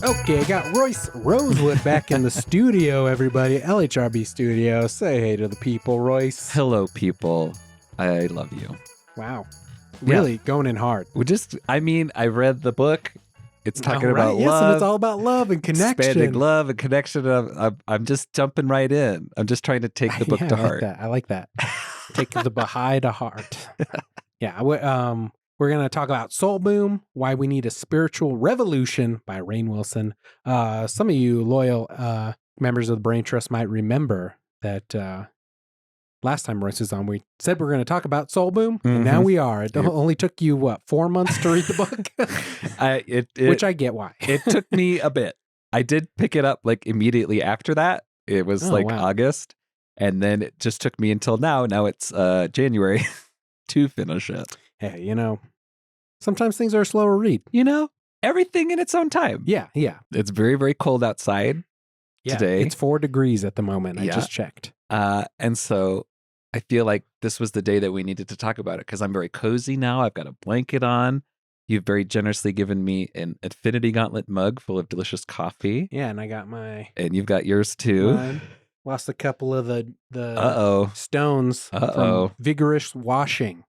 Okay, I got Royce Roeswood back in the studio, everybody. LHRB studio. Say hey to the people, Royce. Hello, people. I love you. Wow. Really going in hard. I read the book. It's talking All right, about yes, love. and it's all about love and connection. Expanding love and connection. I'm just jumping right in. I'm just trying to take the book to heart. I like that. Take the Baha'i to heart. Yeah, we're going to talk about Soul Boom, Why We Need a Spiritual Revolution by Rainn Wilson. Some of you loyal members of the Brain Trust might remember that last time Royce was on, we said we're going to talk about Soul Boom, and now we are. It only took you, 4 months to read the book? Which I get why. It took me a bit. I did pick it up like immediately after that. It was August, and then it just took me until now. Now it's January to finish it. Hey, sometimes things are a slower read. Everything in its own time. Yeah. It's very, very cold outside today. It's 4 degrees at the moment. I just checked. And so I feel like this was the day that we needed to talk about it because I'm very cozy now. I've got a blanket on. You've very generously given me an Infinity Gauntlet mug full of delicious coffee. Yeah, and I got my... And you've got yours too. Mine. Lost a couple of the stones from vigorous washing.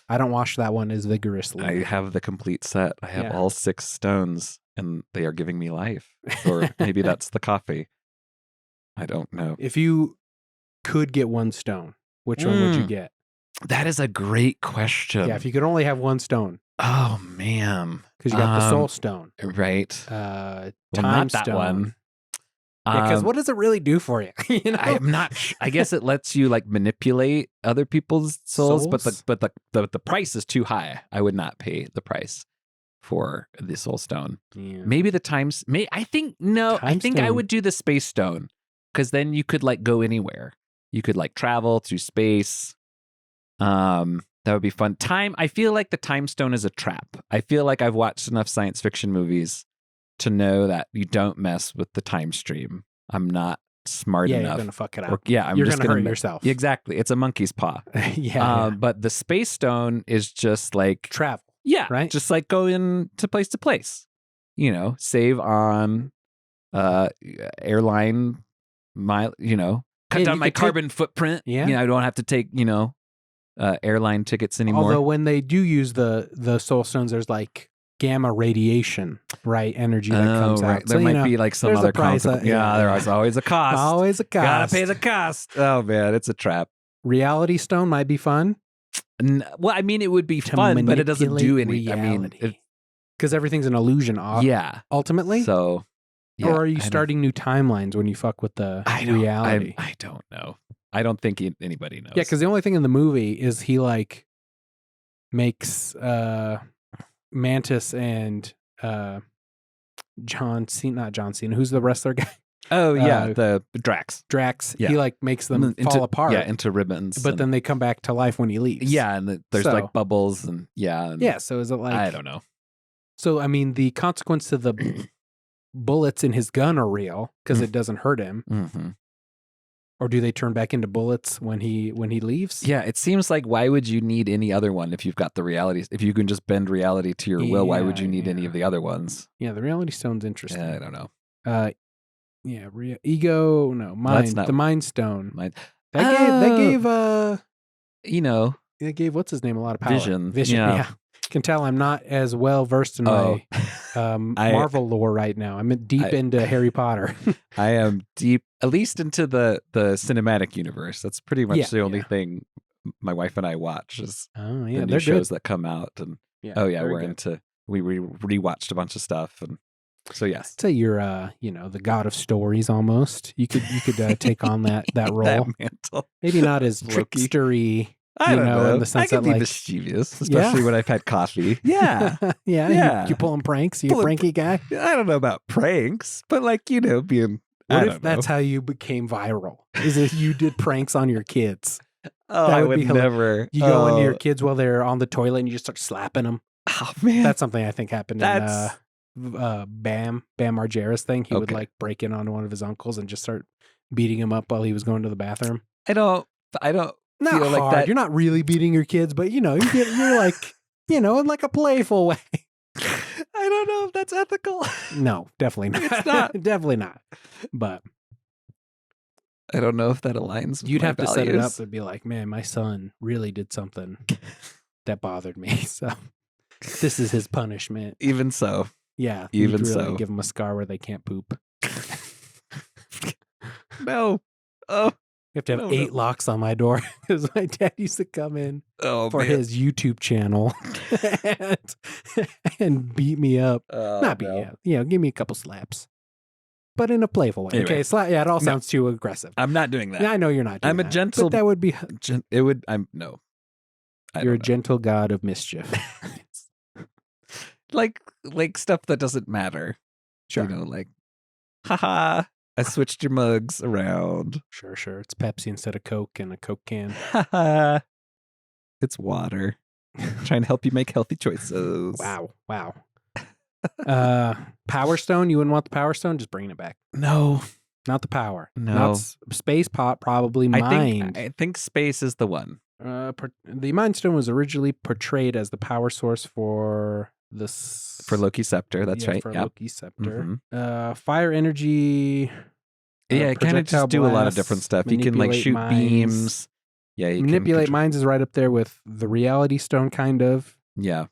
I don't wash that one as vigorously. I have the complete set. I have all 6 stones, and they are giving me life. Or maybe that's the coffee. I don't know. If you could get 1 stone, which one would you get? That is a great question. Yeah, if you could only have 1 stone. Oh, man. Because you got the soul stone. Right. Time not stone. That one. Because what does it really do for you? I'm not. I guess it lets you like manipulate other people's souls, but the price is too high. I would not pay the price for the soul stone. Yeah. Maybe the times. I think I would do the space stone because then you could like go anywhere. You could like travel through space. That would be fun. Time. I feel like the time stone is a trap. I feel like I've watched enough science fiction movies to know that you don't mess with the time stream. I'm not smart enough. You're gonna fuck it up. You're just gonna hurt yourself. Exactly. It's a monkey's paw. But the space stone is just like travel. Yeah. Right. Just like going to place. Save on airline mile. Cut down my carbon footprint. Yeah. I don't have to take airline tickets anymore. Although when they do use the soul stones, there's like gamma radiation, right? Energy that comes out. There might be like some other price. There's always a cost. Always a cost. Gotta pay the cost. Oh man, it's a trap. Reality stone might be fun. Well, I mean, it would be fun, but it doesn't do anything. I mean, because everything's an illusion. Ultimately. So, or are you starting new timelines when you fuck with the reality? I don't know. I don't think anybody knows. Yeah, because the only thing in the movie is he like makes Mantis and John Cena, not John Cena. Who's the wrestler guy? Oh yeah, the Drax. Yeah. He like makes them fall apart. Yeah, into ribbons. But then they come back to life when he leaves. Yeah, and there's like bubbles and So is it like I don't know. So I mean, the consequence to the bullets in his gun are real because it doesn't hurt him. Mm-hmm. Or do they turn back into bullets when he leaves? Yeah, it seems like why would you need any other one if you've got the realities? If you can just bend reality to your will, why would you need any of the other ones? Yeah, the reality stone's interesting. I don't know. Ego, no, mind. That's not, the mind stone. Mind. They gave what's his name a lot of power. Vision. Yeah. Can tell I'm not as well versed in my Marvel lore right now. I'm deep into Harry Potter. I am deep, at least into the cinematic universe. That's pretty much the only thing my wife and I watch is the new shows that come out. And we rewatched a bunch of stuff. And so yes, I'd say you're the god of stories almost. You could take on that role. That mantle. Maybe not as trickstery. I don't know. In the sense I can that be mischievous, especially when I've had coffee. Yeah. Yeah. You pulling pranks? You a pranky guy? I don't know about pranks, but being... What if that's how you became viral? Is if you did pranks on your kids? Oh, I would never. You go into your kids while they're on the toilet and you just start slapping them. Oh, man. That's something I think happened in Bam Margera's thing. He would break in onto one of his uncles and just start beating him up while he was going to the bathroom. I don't not feel hard. Like that. You're not really beating your kids, but you're like, in like a playful way. I don't know if that's ethical. No, definitely not. It's not. Definitely not. But I don't know if that aligns with you'd my have to values. set it up and be like, man, my son really did something that bothered me. So this is his punishment. Even so. Yeah. Even you'd really so. give him a scar where they can't poop. No. Oh. You have to have 8 locks on my door because my dad used to come in for his YouTube channel and beat me up. Not beat me up. You know, give me a couple slaps. But in a playful way. Anyway. Okay, it all sounds too aggressive. I'm not doing that. Yeah, I know you're not doing that. I'm a gentle. But that would be. It would. I'm no. You're a gentle god of mischief. like stuff that doesn't matter. Sure. You know, like, haha, I switched your mugs around. Sure. It's Pepsi instead of Coke and a Coke can. Haha. It's water. Trying to help you make healthy choices. Wow. Power Stone. You wouldn't want the Power Stone? Just bringing it back. No. Not the power. No. Not space pot, probably mind. I think space is the one. The Mind Stone was originally portrayed as the power source for this. For Loki's scepter. That's right. For Loki's scepter. Fire energy. It kind of just do a lot of different stuff. You can like shoot beams. Yeah. You manipulate minds is right up there with the Reality Stone, kind of. Yeah.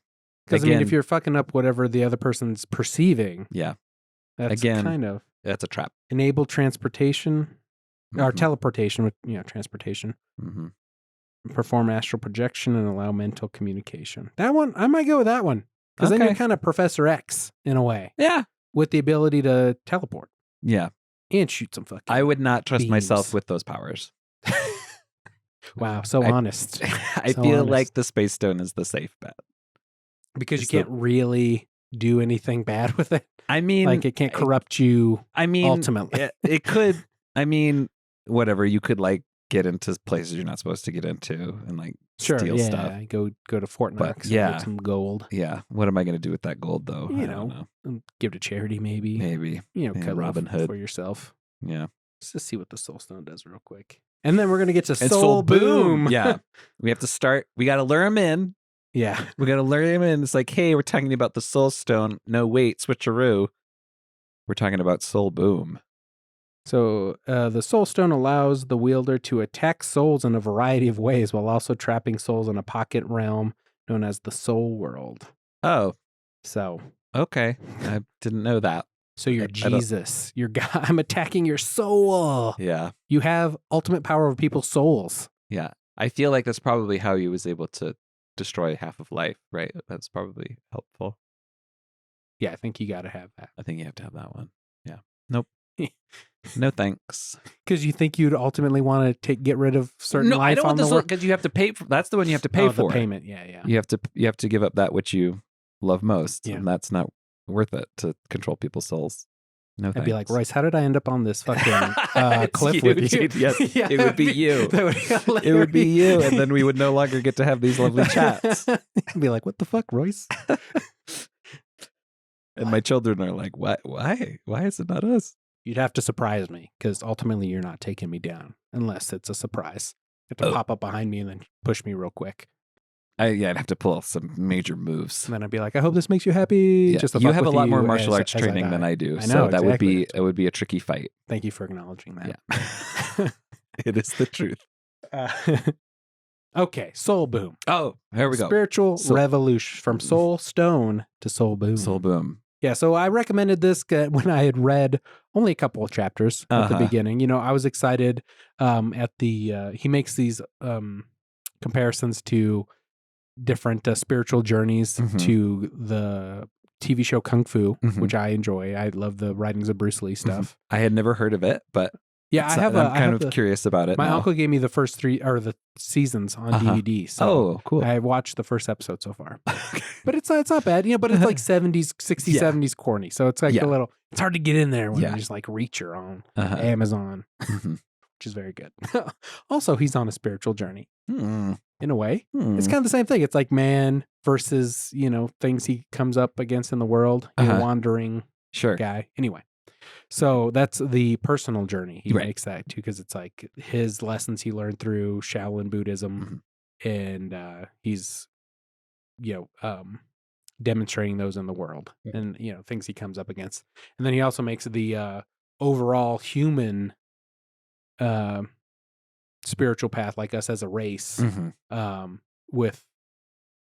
Because, I mean, if you're fucking up whatever the other person's perceiving. Yeah. That's kind of. That's a trap. Enable transportation. Or teleportation with, transportation. Perform astral projection and allow mental communication. That one, I might go with that one. Because then you're kind of Professor X in a way. Yeah. With the ability to teleport. Yeah. And shoot some fucking I would not trust beams. myself with those powers. Wow, so honest. I feel like the Space Stone is the safe bet. Because you can't really do anything bad with it. I mean, like it can't corrupt you. I mean, ultimately, it could. I mean, whatever. You could like get into places you're not supposed to get into and like steal stuff. Go to Fort Knox. And get some gold. Yeah. What am I going to do with that gold though? I don't know. Give to charity, maybe. Cut Robin Hood for yourself. Yeah. Let's just see what the Soul Stone does real quick, and then we're gonna get to Soul Boom. Yeah. We have to start. We got to lure him in. Yeah. We got to lure him in. It's like, hey, we're talking about the Soul Stone. No, wait, switcheroo. We're talking about Soul Boom. So the Soul Stone allows the wielder to attack souls in a variety of ways while also trapping souls in a pocket realm known as the Soul World. Oh. So. Okay. I didn't know that. So you're Jesus. You're God. I'm attacking your soul. Yeah. You have ultimate power over people's souls. Yeah. I feel like that's probably how he was able to destroy half of life, right? That's probably helpful. Yeah, I think you got to have that. I think you have to have that one. Yeah. Nope. No thanks. Because you think you'd ultimately want to get rid of certain life on the world? Because you have to pay for. That's the one you have to pay for. The payment. Yeah. You have to give up that which you love most, and that's not worth it to control people's souls. No, I'd thanks. be like, Royce, how did I end up on this fucking cliff with you? Yes, it would be you. It would be you, and then we would no longer get to have these lovely chats. I'd be like, what the fuck, Royce? And my children are like, what? Why? Why is it not us? You'd have to surprise me, because ultimately you're not taking me down unless it's a surprise. You have to pop up behind me and then push me real quick. I'd have to pull some major moves. And then I'd be like, I hope this makes you happy. Yeah. Just you have a lot more martial arts training than I do. I know, so it would be a tricky fight. Thank you for acknowledging that. Yeah. It is the truth. Okay, Soul Boom. Oh, here we go. Spiritual revolution from Soul Stone to Soul Boom. Soul Boom. Yeah, so I recommended this when I had read only a couple of chapters at the beginning. You know, I was excited at the, he makes these comparisons to different spiritual journeys to the TV show Kung Fu, which I enjoy. I love the writings of Bruce Lee stuff. I had never heard of it, but yeah, I'm kind of curious about it. My now. uncle gave me the first 3 or the seasons on DVD. So cool. I watched the first episode so far, but it's not bad, but it's like 70s, 60s, 70s corny. So it's like a little, it's hard to get in there when you just like Reacher on Amazon, which is very good. Also, he's on a spiritual journey in a way. It's kind of the same thing. It's like man versus, things he comes up against in the world, wandering guy. Anyway. So that's the personal journey. He makes that too, because it's like his lessons he learned through Shaolin Buddhism, and he's, demonstrating those in the world, and things he comes up against. And then he also makes the overall human spiritual path, like us as a race, with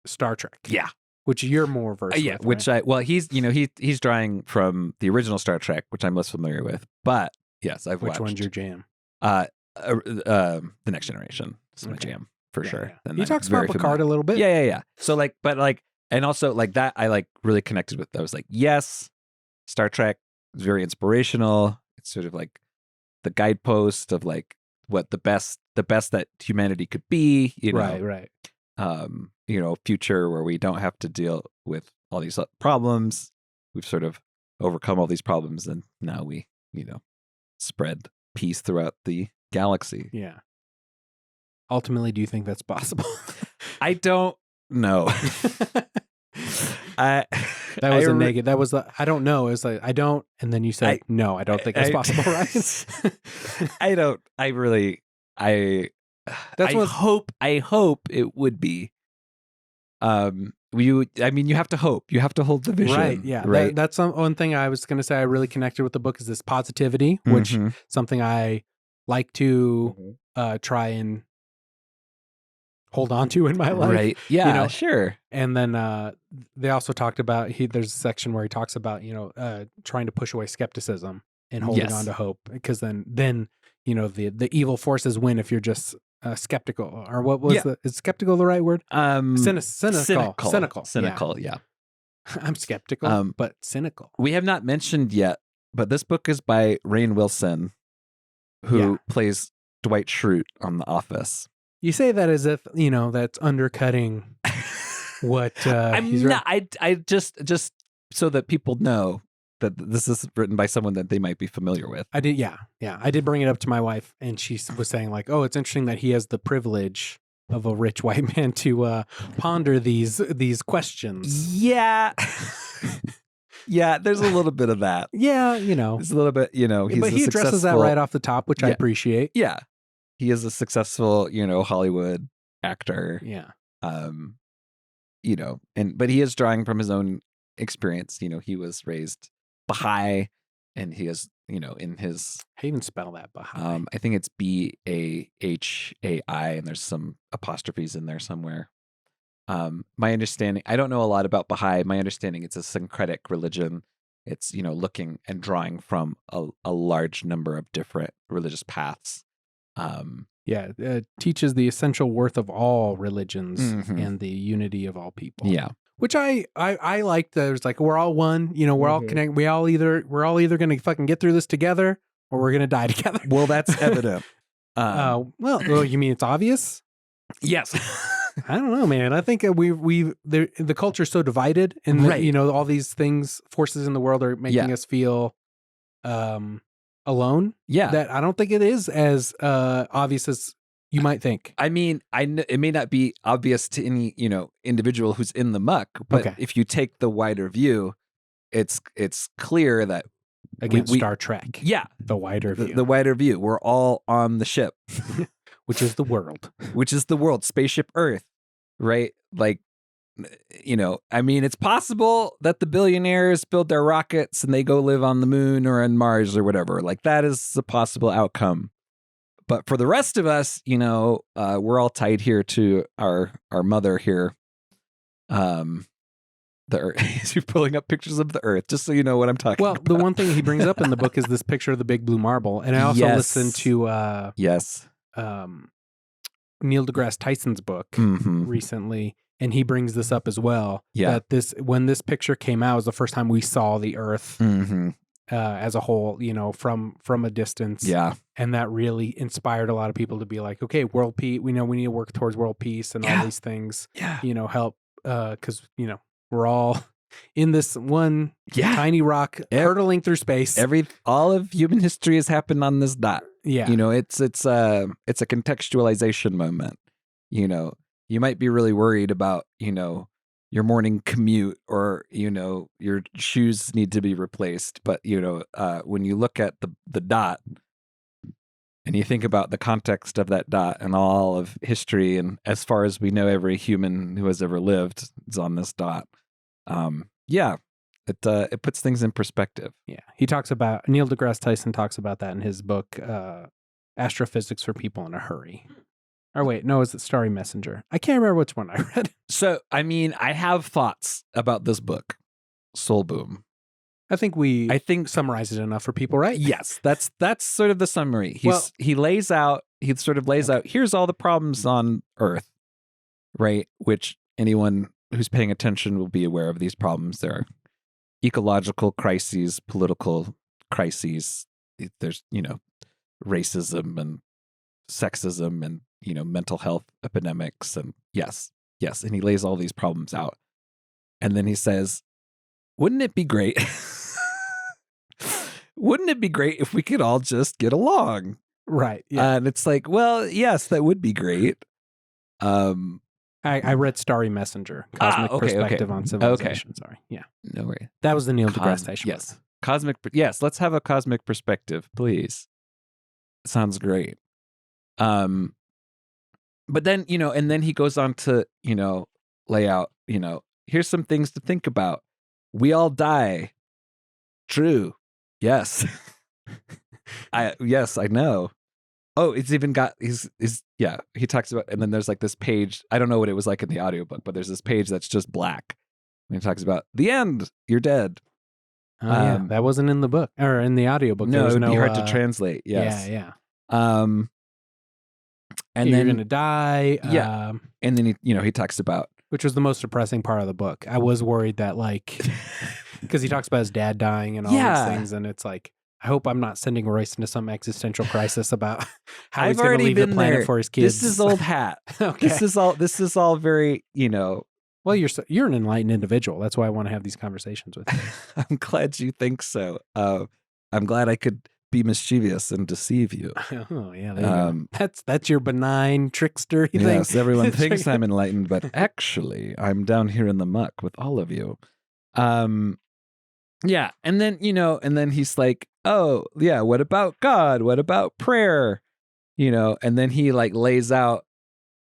Star Trek. Yeah. Which you're more versed with, which right? he's drawing from the original Star Trek, which I'm less familiar with. But yes, I've watched. Which one's your jam? The Next Generation is my jam for sure. Yeah. And he talks about Picard a little bit. Yeah. So and also like that, I really connected with. I was like, yes, Star Trek is very inspirational. It's sort of like the guidepost of like what the best that humanity could be. Right. Future where we don't have to deal with all these problems. We've sort of overcome all these problems, and now we, spread peace throughout the galaxy. Yeah. Ultimately, do you think that's possible? I don't know. That was a negative. That was the I don't know. It was like I don't, and then you said no. I don't think that's possible, right? I don't. I really. I hope it would be. You have to hope. You have to hold the vision. Right. Yeah. Right. That's one thing I was going to say. I really connected with the book is this positivity, which something I like to try and hold on to in my life. Right. Yeah. Sure. And then they also talked about there's a section where he talks about trying to push away skepticism and holding on to hope, because then the evil forces win if you're just skeptical, or what was is skeptical the right word? Cynical. Yeah. I'm skeptical, but cynical. We have not mentioned yet, but this book is by Rainn Wilson, who plays Dwight Schrute on The Office. You say that as if that's undercutting what I'm not. I just so that people know that this is written by someone that they might be familiar with. I did, yeah. I did bring it up to my wife, and she was saying like, "Oh, it's interesting that he has the privilege of a rich white man to ponder these questions." Yeah, yeah. There's a little bit of that. Yeah, there's a little bit. But he addresses that right off the top, which I appreciate. Yeah, he is a successful, Hollywood actor. Yeah. But he is drawing from his own experience. He was raised Baha'i, and he is, in his... How do you even spell that, Baha'i? I think it's Bahai, and there's some apostrophes in there somewhere. My understanding, I don't know a lot about Baha'i. My understanding, it's a syncretic religion. It's, looking and drawing from a large number of different religious paths. It teaches the essential worth of all religions and the unity of all people. Yeah. Which I like. There's like, we're all one, we're all connected. We're all either going to fucking get through this together, or we're going to die together. Well, that's evident. Well, you mean it's obvious? Yes. I don't know, man. I think the culture's so divided, and all these forces in the world are making us feel alone. Yeah. That I don't think it is as obvious as you might think. I mean, it may not be obvious to any, individual who's in the muck, but if you take the wider view, it's clear that against Star Trek. Yeah. The wider view. The wider view. We're all on the ship. Which is the world. Spaceship Earth, right? Like, it's possible that the billionaires build their rockets and they go live on the moon or on Mars or whatever. Like, that is a possible outcome. But for the rest of us, we're all tied here to our mother here. The Earth. He's pulling up pictures of the Earth, just so you know what I'm talking about. Well, the one thing he brings up in the book is this picture of the big blue marble. And I also listened to Neil deGrasse Tyson's book recently, and he brings this up as well. Yeah. That when this picture came out, was the first time we saw the Earth as a whole, from a distance. Yeah. And that really inspired a lot of people to be like, okay, world peace. We know we need to work towards world peace and all these things. Yeah. Help because we're all in this one tiny rock hurtling through space. All of human history has happened on this dot. Yeah. It's a contextualization moment. You might be really worried about, your morning commute, or, your shoes need to be replaced. But, when you look at the dot and you think about the context of that dot and all of history, and as far as we know, every human who has ever lived is on this dot. Yeah, it puts things in perspective. Yeah, he talks about Neil deGrasse Tyson talks about that in his book, Astrophysics for People in a Hurry. Or wait, no, is it Starry Messenger? I can't remember which one I read. So, I mean, I have thoughts about this book, Soul Boom. I think summarizes it enough for people, right? Yes, that's sort of the summary. He sort of lays out, here's all the problems on Earth, right? Which anyone who's paying attention will be aware of these problems. There are ecological crises, political crises. There's, racism and sexism and, mental health epidemics. And yes. And he lays all these problems out. And then he says, wouldn't it be great? Wouldn't it be great if we could all just get along? Right. Yeah. And it's like, well, yes, that would be great. I read Starry Messenger, Cosmic Perspective on Civilization. Okay. Sorry. Yeah. No worries. That was the Neil deGrasse Tyson. Yes. Yes, let's have a cosmic perspective, please. Sounds great. But then, and then he goes on to, lay out, here's some things to think about. We all die. True. Yes. I know. Oh, it's even got he talks about, and then there's like this page. I don't know what it was like in the audiobook, but there's this page that's just black. And he talks about the end. You're dead. Oh, yeah. That wasn't in the book or in the audiobook. No, it would be hard to translate. Yes. Yeah. And then you're gonna die. Yeah. And then he talks about, which was the most depressing part of the book. I was worried that because he talks about his dad dying and all these things, and it's like, I hope I'm not sending Royce into some existential crisis about how he's going to leave the planet for his kids. This is old hat. Okay. This is all very, Well, you're an enlightened individual. That's why I want to have these conversations with you. I'm glad you think so. I'm glad I could be mischievous and deceive you. Oh yeah, there you go. That's your benign trickster thing. Yes, everyone thinks I'm enlightened, but actually, I'm down here in the muck with all of you. Yeah, and then and then he's like, oh yeah, what about God? What about prayer? And then he lays out.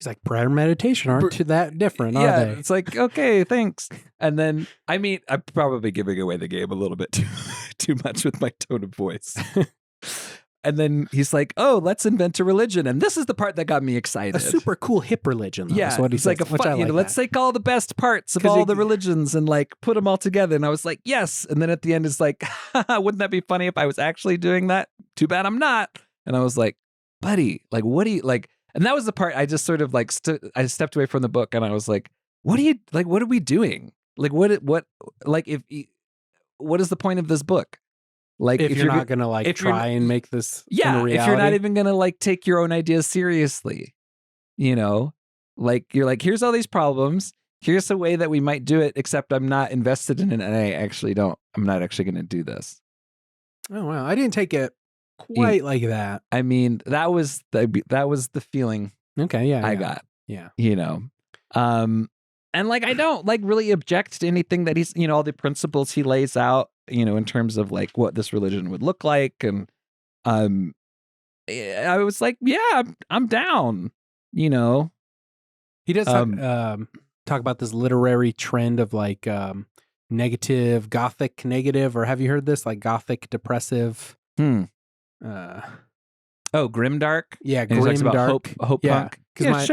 He's like, prayer and meditation aren't that different, are they? It's like, okay, thanks. And then, I mean, I'm probably giving away the game a little bit too much with my tone of voice. And then he's like, oh, let's invent a religion. And this is the part that got me excited. A super cool hip religion, though, yeah, is what he says. Like a fun, let's take all the best parts of all the religions and put them all together. And I was like, yes. And then at the end, it's like, wouldn't that be funny if I was actually doing that? Too bad I'm not. And I was like, buddy, what do you like? And that was the part I just sort of I stepped away from the book and I was like, what are we doing? What is the point of this book? If you're not going to try and make this if you're not even going to take your own ideas seriously, you're like, here's all these problems. Here's a way that we might do it, except I'm not invested in it. And I'm not actually going to do this. Oh, wow. I didn't take it quite like that. I mean, that was the feeling. Okay. Yeah. I got. Yeah. And I don't really object to anything that he's, all the principles he lays out, in terms of what this religion would look like. And I was like, yeah, I'm down, He does talk about this literary trend of negative, gothic negative, or have you heard this? Gothic depressive. Oh, grimdark? Yeah, grimdark. Hope punk. Because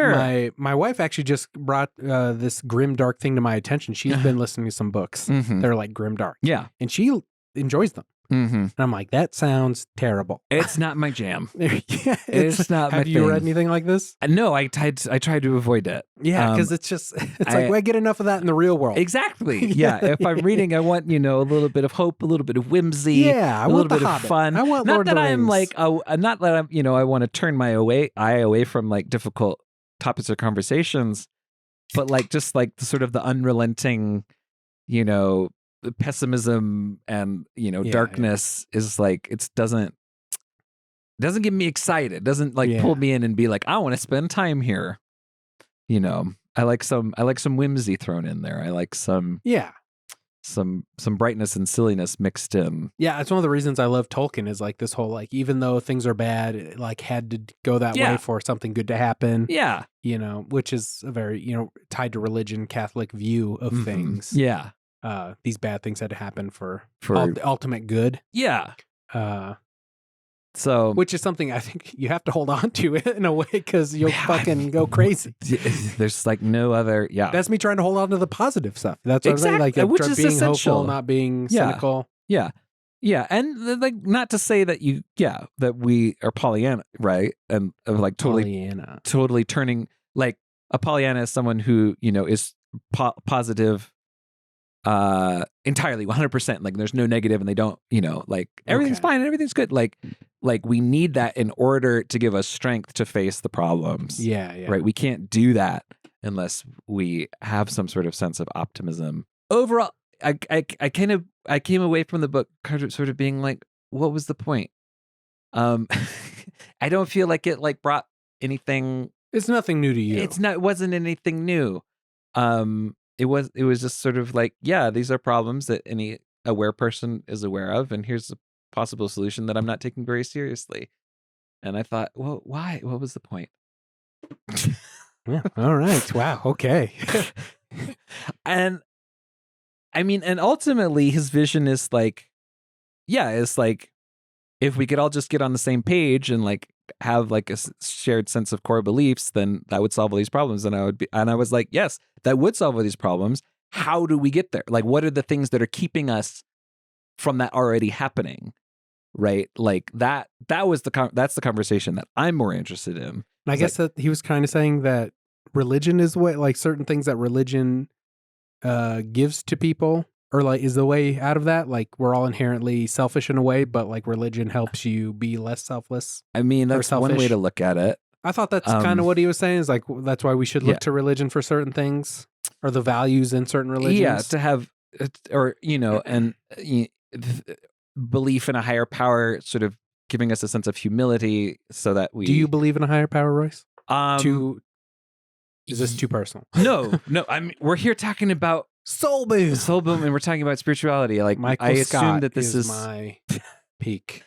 my wife actually just brought this grimdark thing to my attention. She's been listening to some books that are grimdark. Yeah. And she enjoys them. Mm-hmm. And I'm like, that sounds terrible. It's not my jam. Yeah, it's not my thing. Have you read anything like this? No, I tried to avoid it. Yeah, because it's I get enough of that in the real world. Exactly. Yeah. If I'm reading, I want, a little bit of hope, a little bit of whimsy. Yeah, a little bit of fun. I want Lord of the Rings. Not that I'm, I want to turn my eye away from difficult topics or conversations, but just sort of the unrelenting, the pessimism and darkness is it doesn't get me excited. It doesn't pull me in and be like, I want to spend time here. I like some whimsy thrown in there. I like some brightness and silliness mixed in. Yeah, it's one of the reasons I love Tolkien is this whole even though things are bad, it had to go that way for something good to happen. Yeah. Which is a very, tied to religion, Catholic view of things. Yeah. these bad things had to happen for ultimate good. Yeah. So, which is something I think you have to hold on to it in a way because you'll fucking go crazy. There's like no other. Yeah, that's me trying to hold on to the positive stuff. That's what exactly. I'm saying. Like, which is being essential. hopeful, not being cynical. Yeah, and like not to say that that we are Pollyanna, right? And like totally turning like a Pollyanna is someone who is positive. Entirely 100%, like there's no negative and they don't like everything's fine and everything's good, like we need that in order to give us strength to face the problems. Right, we can't do that unless we have some sort of sense of optimism. Overall, I came away from the book kind of sort of being like, what was the point? I don't feel like it like brought anything. It's nothing new to you. It wasn't anything new. It was just sort of like, these are problems that any aware person is aware of, and here's a possible solution that I'm not taking very seriously. And I thought, well, why? What was the point? Yeah, all right. Wow. Okay. And I mean, and ultimately his vision is like, it's like if we could all just get on the same page and like have like a shared sense of core beliefs, then that would solve all these problems. And I was like, yes, that would solve all these problems. How do we get there? Like, what are the things that are keeping us from that already happening? Right? Like that's the conversation that I'm more interested in. And I guess that he was kind of saying that religion is what, like certain things that religion gives to people, or like is the way out of that. Like we're all inherently selfish in a way, but like religion helps you be less selfless. I mean, that's one way to look at it. I thought that's kind of what he was saying, is like that's why we should look to religion for certain things, or the values in certain religions. Yeah, to have, or and belief in a higher power sort of giving us a sense of humility so that we... Do you believe in a higher power, Royce? Is this too personal? No. I mean, we're here talking about soul boom, and we're talking about spirituality. Like Michael I Scott assume that this is my peak.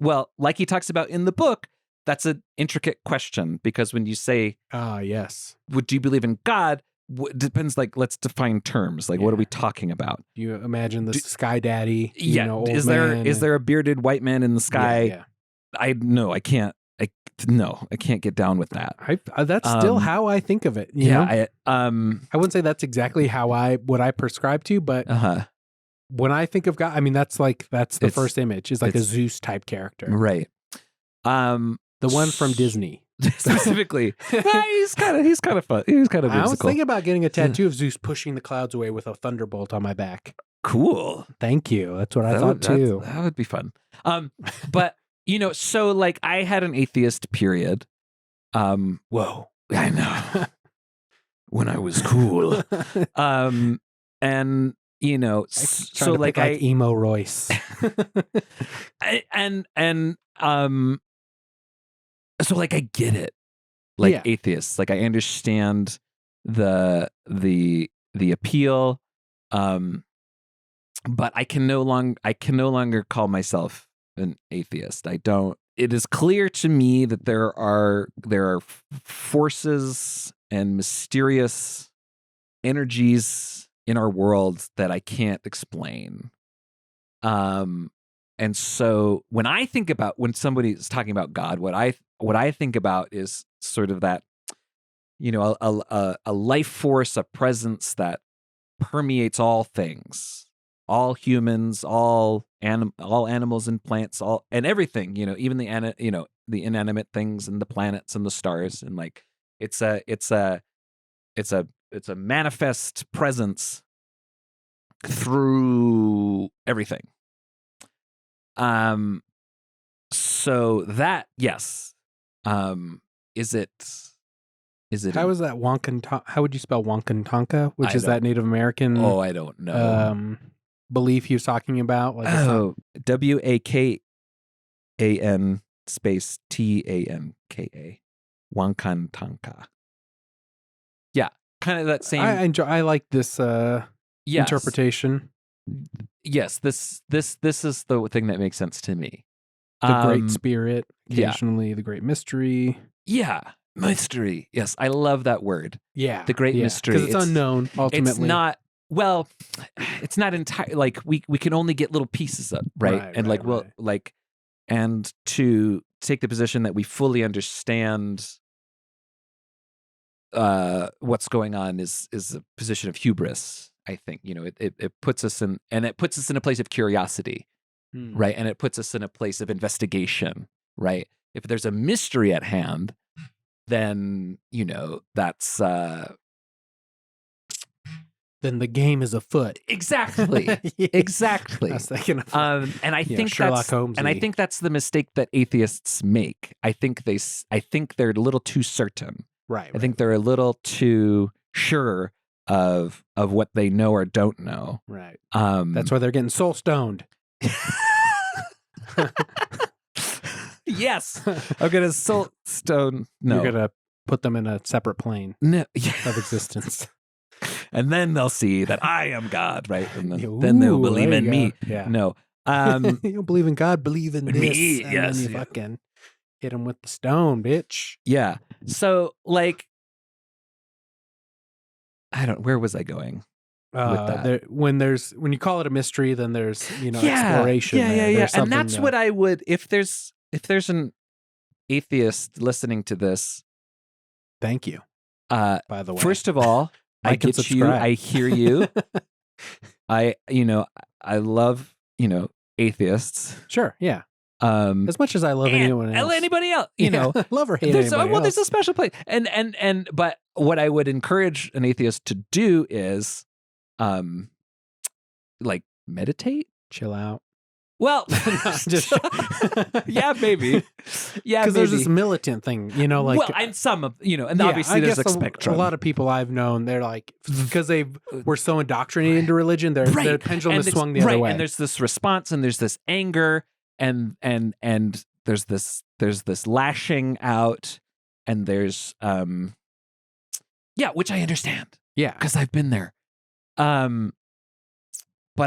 Well, like he talks about in the book, that's an intricate question, because when you say, yes, do you believe in God? Depends. Like, let's define terms. Like, what are we talking about? You imagine the sky daddy? Old is there a bearded white man in the sky? Yeah. I can't. I can't get down with that. That's still how I think of it. You know? I wouldn't say that's exactly what I prescribe to, but when I think of God, I mean that's the first image is like a Zeus type character, right? The one from Disney specifically. He's kind of fun. He's kind of whimsical. I was thinking about getting a tattoo of Zeus pushing the clouds away with a thunderbolt on my back. Cool. Thank you. That's what I thought too. That would be fun. But so like I had an atheist period. Whoa. I know. When I was cool. And so like emo Royce. So like I get it. Like atheists, like I understand the appeal. But I can no longer call myself an atheist. I don't. It is clear to me that there are forces and mysterious energies in our world that I can't explain. And so when somebody's talking about God, what I think about is sort of that, a life force, a presence that permeates all things, all humans, all animals and plants, and everything, even the inanimate things and the planets and the stars, and like it's a manifest presence through everything. So that, yes. Is it how is that how would you spell Wankantanka, which is that Native American I don't know belief he was talking about? Like WAKAN space TANKA, Wankantanka. Yeah, kind of that same. I like this interpretation. Yes, this is the thing that makes sense to me. The Great Spirit, occasionally the Great Mystery. Yeah, Mystery. Yes, I love that word. Yeah. The great mystery. Because it's unknown, ultimately. It's not, well, it's not entire, like we can only get little pieces of, right? And and to take the position that we fully understand what's going on is a position of hubris. I think, it puts us in, and it puts us in a place of curiosity, right? And it puts us in a place of investigation, right? If there's a mystery at hand, then, that's... then the game is afoot. Exactly. Exactly. I was thinking of, and I think Sherlock Holmes. And I think that's the mistake that atheists make. I think they're a little too certain. Right. I think they're a little too sure of what they know or don't know. Right. That's why they're getting soul stoned. Yes. I'm gonna soul stone. No. You're gonna put them in a separate plane of existence. And then they'll see that I am God, right? And then they'll believe in me. Yeah. No. You don't believe in God, believe in this. Me, and yes. then you fucking hit them with the stone, bitch. Yeah. So, where was I going with that? When you call it a mystery, then there's, exploration. Yeah. And that's what I would, if there's an atheist listening to this. Thank you. By the way. First of all, I get you. I hear you. I love, atheists. Sure. Yeah. As much as I love anyone else. Anybody else, love or hate anybody else. There's a special place. But what I would encourage an atheist to do is, meditate, chill out. Well, just yeah, maybe. Yeah, because there's this militant thing, and some of, and obviously there's a spectrum. A lot of people I've known, they're like, because they were so indoctrinated into religion, their pendulum has swung the other way. And there's this response, and there's this anger, and there's this lashing out, and there's which I understand. Yeah, because I've been there. But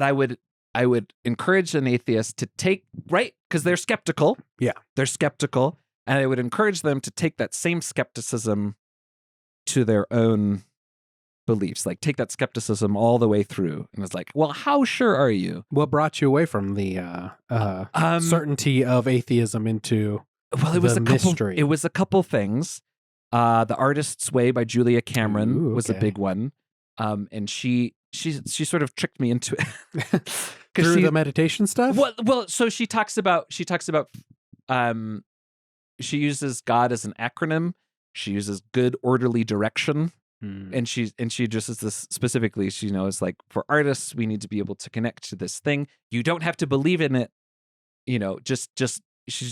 I would encourage an atheist to take, right? Because they're skeptical. Yeah. They're skeptical. And I would encourage them to take that same skepticism to their own beliefs. Like, take that skepticism all the way through. And it's like, well, how sure are you? What brought you away from the certainty of atheism into mystery? It was a couple things. The Artist's Way by Julia Cameron was a big one. And she sort of tricked me into it. Through the meditation stuff? Well, so she talks about she uses God as an acronym. She uses good orderly direction. And she addresses this specifically. She knows, like, for artists, we need to be able to connect to this thing. You don't have to believe in it. She's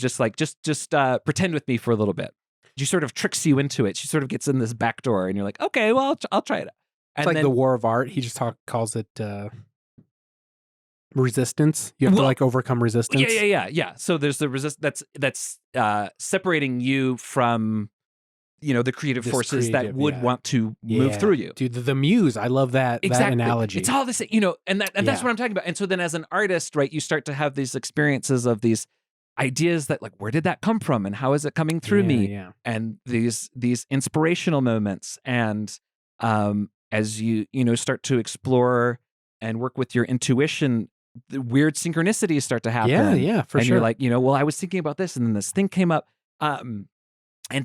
just like, just pretend with me for a little bit. She sort of tricks you into it. She sort of gets in this back door, and you're like, okay, well, I'll try it. It's like the war of art. He just calls it resistance. You have to overcome resistance. Yeah. So there's the that's separating you from the creative forces that would want to move through you. Dude, the muse. I love that analogy. It's all this, and that's what I'm talking about. And so then, as an artist, right, you start to have these experiences of these ideas that, like, where did that come from, and how is it coming through me? Yeah. And these inspirational moments, and as you start to explore and work with your intuition, the weird synchronicities start to happen. Yeah, for and sure. You're like, well, I was thinking about this, and then this thing came up, and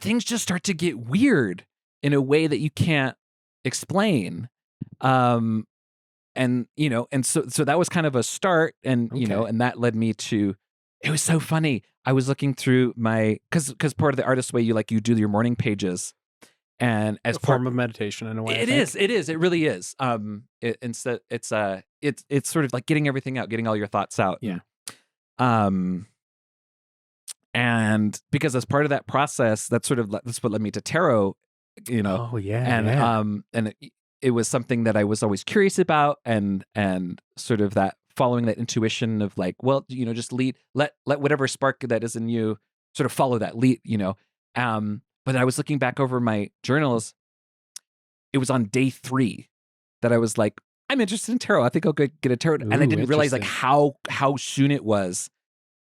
things just start to get weird in a way that you can't explain. And so that was kind of a start, and and that led me to. It was so funny. I was looking through because part of the Artist's Way, you do your morning pages. And as a form of meditation in a way. It is. It really is. It's sort of like getting everything out, getting all your thoughts out. Yeah. And because as part of that process, that's what led me to tarot, Oh yeah. And it was something that I was always curious about, and sort of that following that intuition of, like, well, just let whatever spark that is in you sort of follow that lead, But I was looking back over my journals. It was on day 3 that I was like, I'm interested in tarot. I think I'll get a tarot. And I didn't realize, like, how soon it was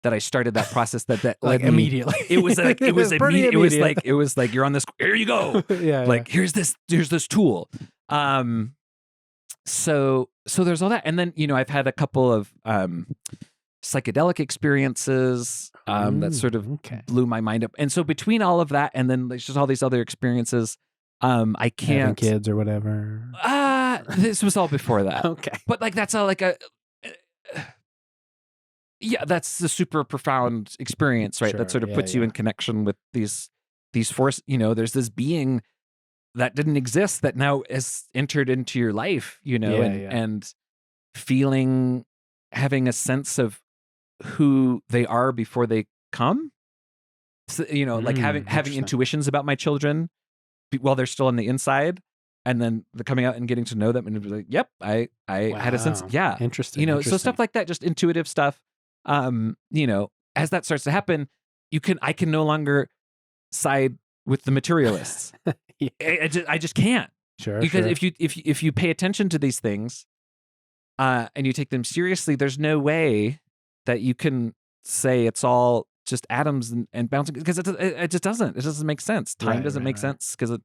that I started that process that like immediately. It was like it was pretty immediate. It was like you're on this. Here you go. Like here's this tool. So there's all that, and then I've had a couple of psychedelic experiences that sort of blew my mind up, and so between all of that, and then there's just all these other experiences, I can't having kids or whatever. This was all before that. Okay, but like that's all like a. Yeah, that's a super profound experience, right? Sure, that sort of puts you in connection with these force. There's this being that didn't exist that now has entered into your life, and having a sense of who they are before they come. So, like having intuitions about my children while they're still on the inside, and then the coming out and getting to know them, and be like, yep, I had a sense. Yeah, interesting. So stuff like that, just intuitive stuff. As that starts to happen, I can no longer side with the materialists. I just can't. Sure. Because if you pay attention to these things, and you take them seriously, there's no way that you can say it's all just atoms and bouncing, because it just doesn't. It doesn't make sense. Time doesn't make sense because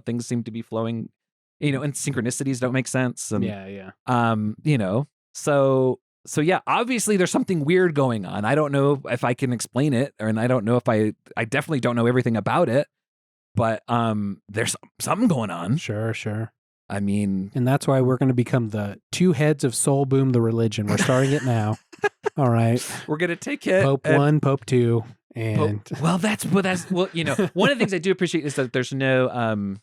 things seem to be flowing, and synchronicities don't make sense. And So yeah, obviously there's something weird going on. I don't know if I can explain it, and I don't know if I definitely don't know everything about it, but there's something going on. Sure. I mean, and that's why we're going to become the two heads of Soul Boom, the religion. We're starting it now. All right, we're going to take it. Pope 1, Pope 2, and one of the things I do appreciate is that there's no.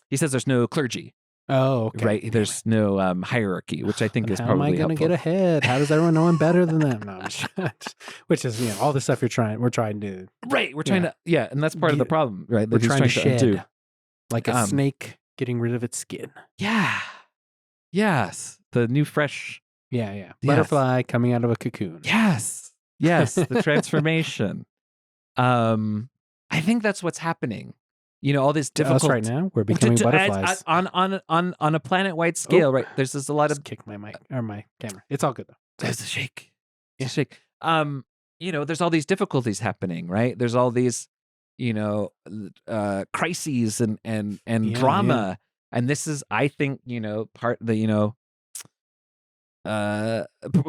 He says there's no clergy. Oh, okay. Right. There's no hierarchy, which I think is probably helpful. How am I going to get ahead? How does everyone know I'm better than them? No, which is all the stuff we're trying to. Right. We're trying to. Yeah, and that's part of the problem, right? We're trying to shed, like a snake getting rid of its skin. Yeah. Yes. The new fresh. Yeah. Yes. Butterfly coming out of a cocoon. Yes. The transformation. I think that's what's happening. All this difficult. Us right now, we're becoming butterflies on a planet-wide scale. Right, there's a lot of kick my mic or my camera. It's all good though. There's a shake. It's a shake. There's all these difficulties happening. Right, there's all these, crises and drama, and this is, I think, part of the,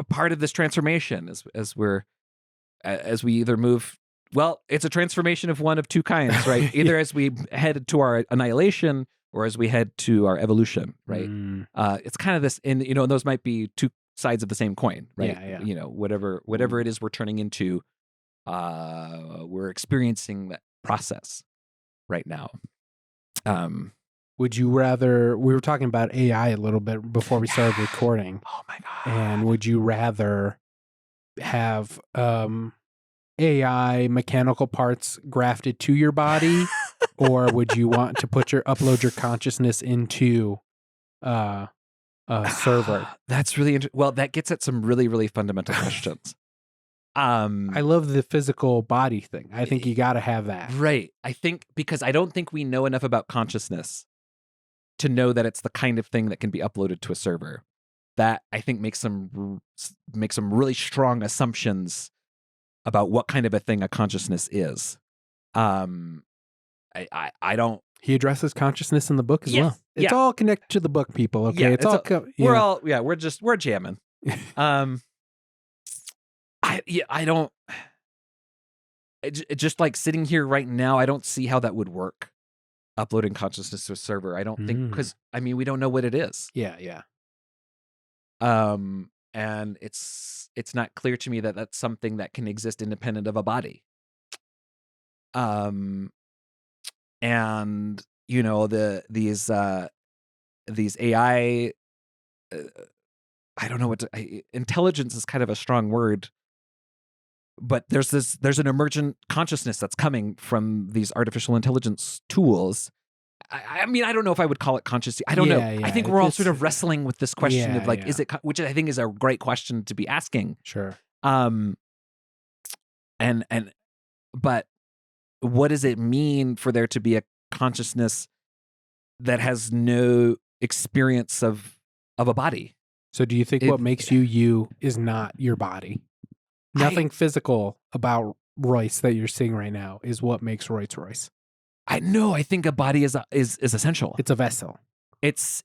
part of this transformation as we either move. Well, it's a transformation of one of two kinds, right? Either as we head to our annihilation or as we head to our evolution, right? It's kind of this, and those might be two sides of the same coin, right? Yeah. Whatever it is we're turning into, we're experiencing that process right now. Would you rather? We were talking about AI a little bit before we started recording. Oh my god! And would you rather have AI mechanical parts grafted to your body, or would you want to upload your consciousness into a server? That's really interesting. Well, that gets at some really, really fundamental questions. I love the physical body thing. I think you got to have that. Right. I think because I don't think we know enough about consciousness to know that it's the kind of thing that can be uploaded to a server. That I think makes some really strong assumptions about what kind of a thing a consciousness is. I don't. He addresses consciousness in the book as well. It's all connected to the book, people. Okay, we're jamming. I don't. Just like sitting here right now, I don't see how that would work. Uploading consciousness to a server, I don't think, because we don't know what it is. Yeah. And it's not clear to me that that's something that can exist independent of a body. And these AI, I don't know intelligence is kind of a strong word, but there's an emergent consciousness that's coming from these artificial intelligence tools. I don't know if I would call it conscious. I don't know. I think we're all sort of wrestling with this question of like, is it, which I think is a great question to be asking. Sure. But what does it mean for there to be a consciousness that has no experience of a body? So do you think what makes you is not your body? Nothing physical about Royce that you're seeing right now is what makes Royce Royce. I know. I think a body is essential. It's a vessel. It's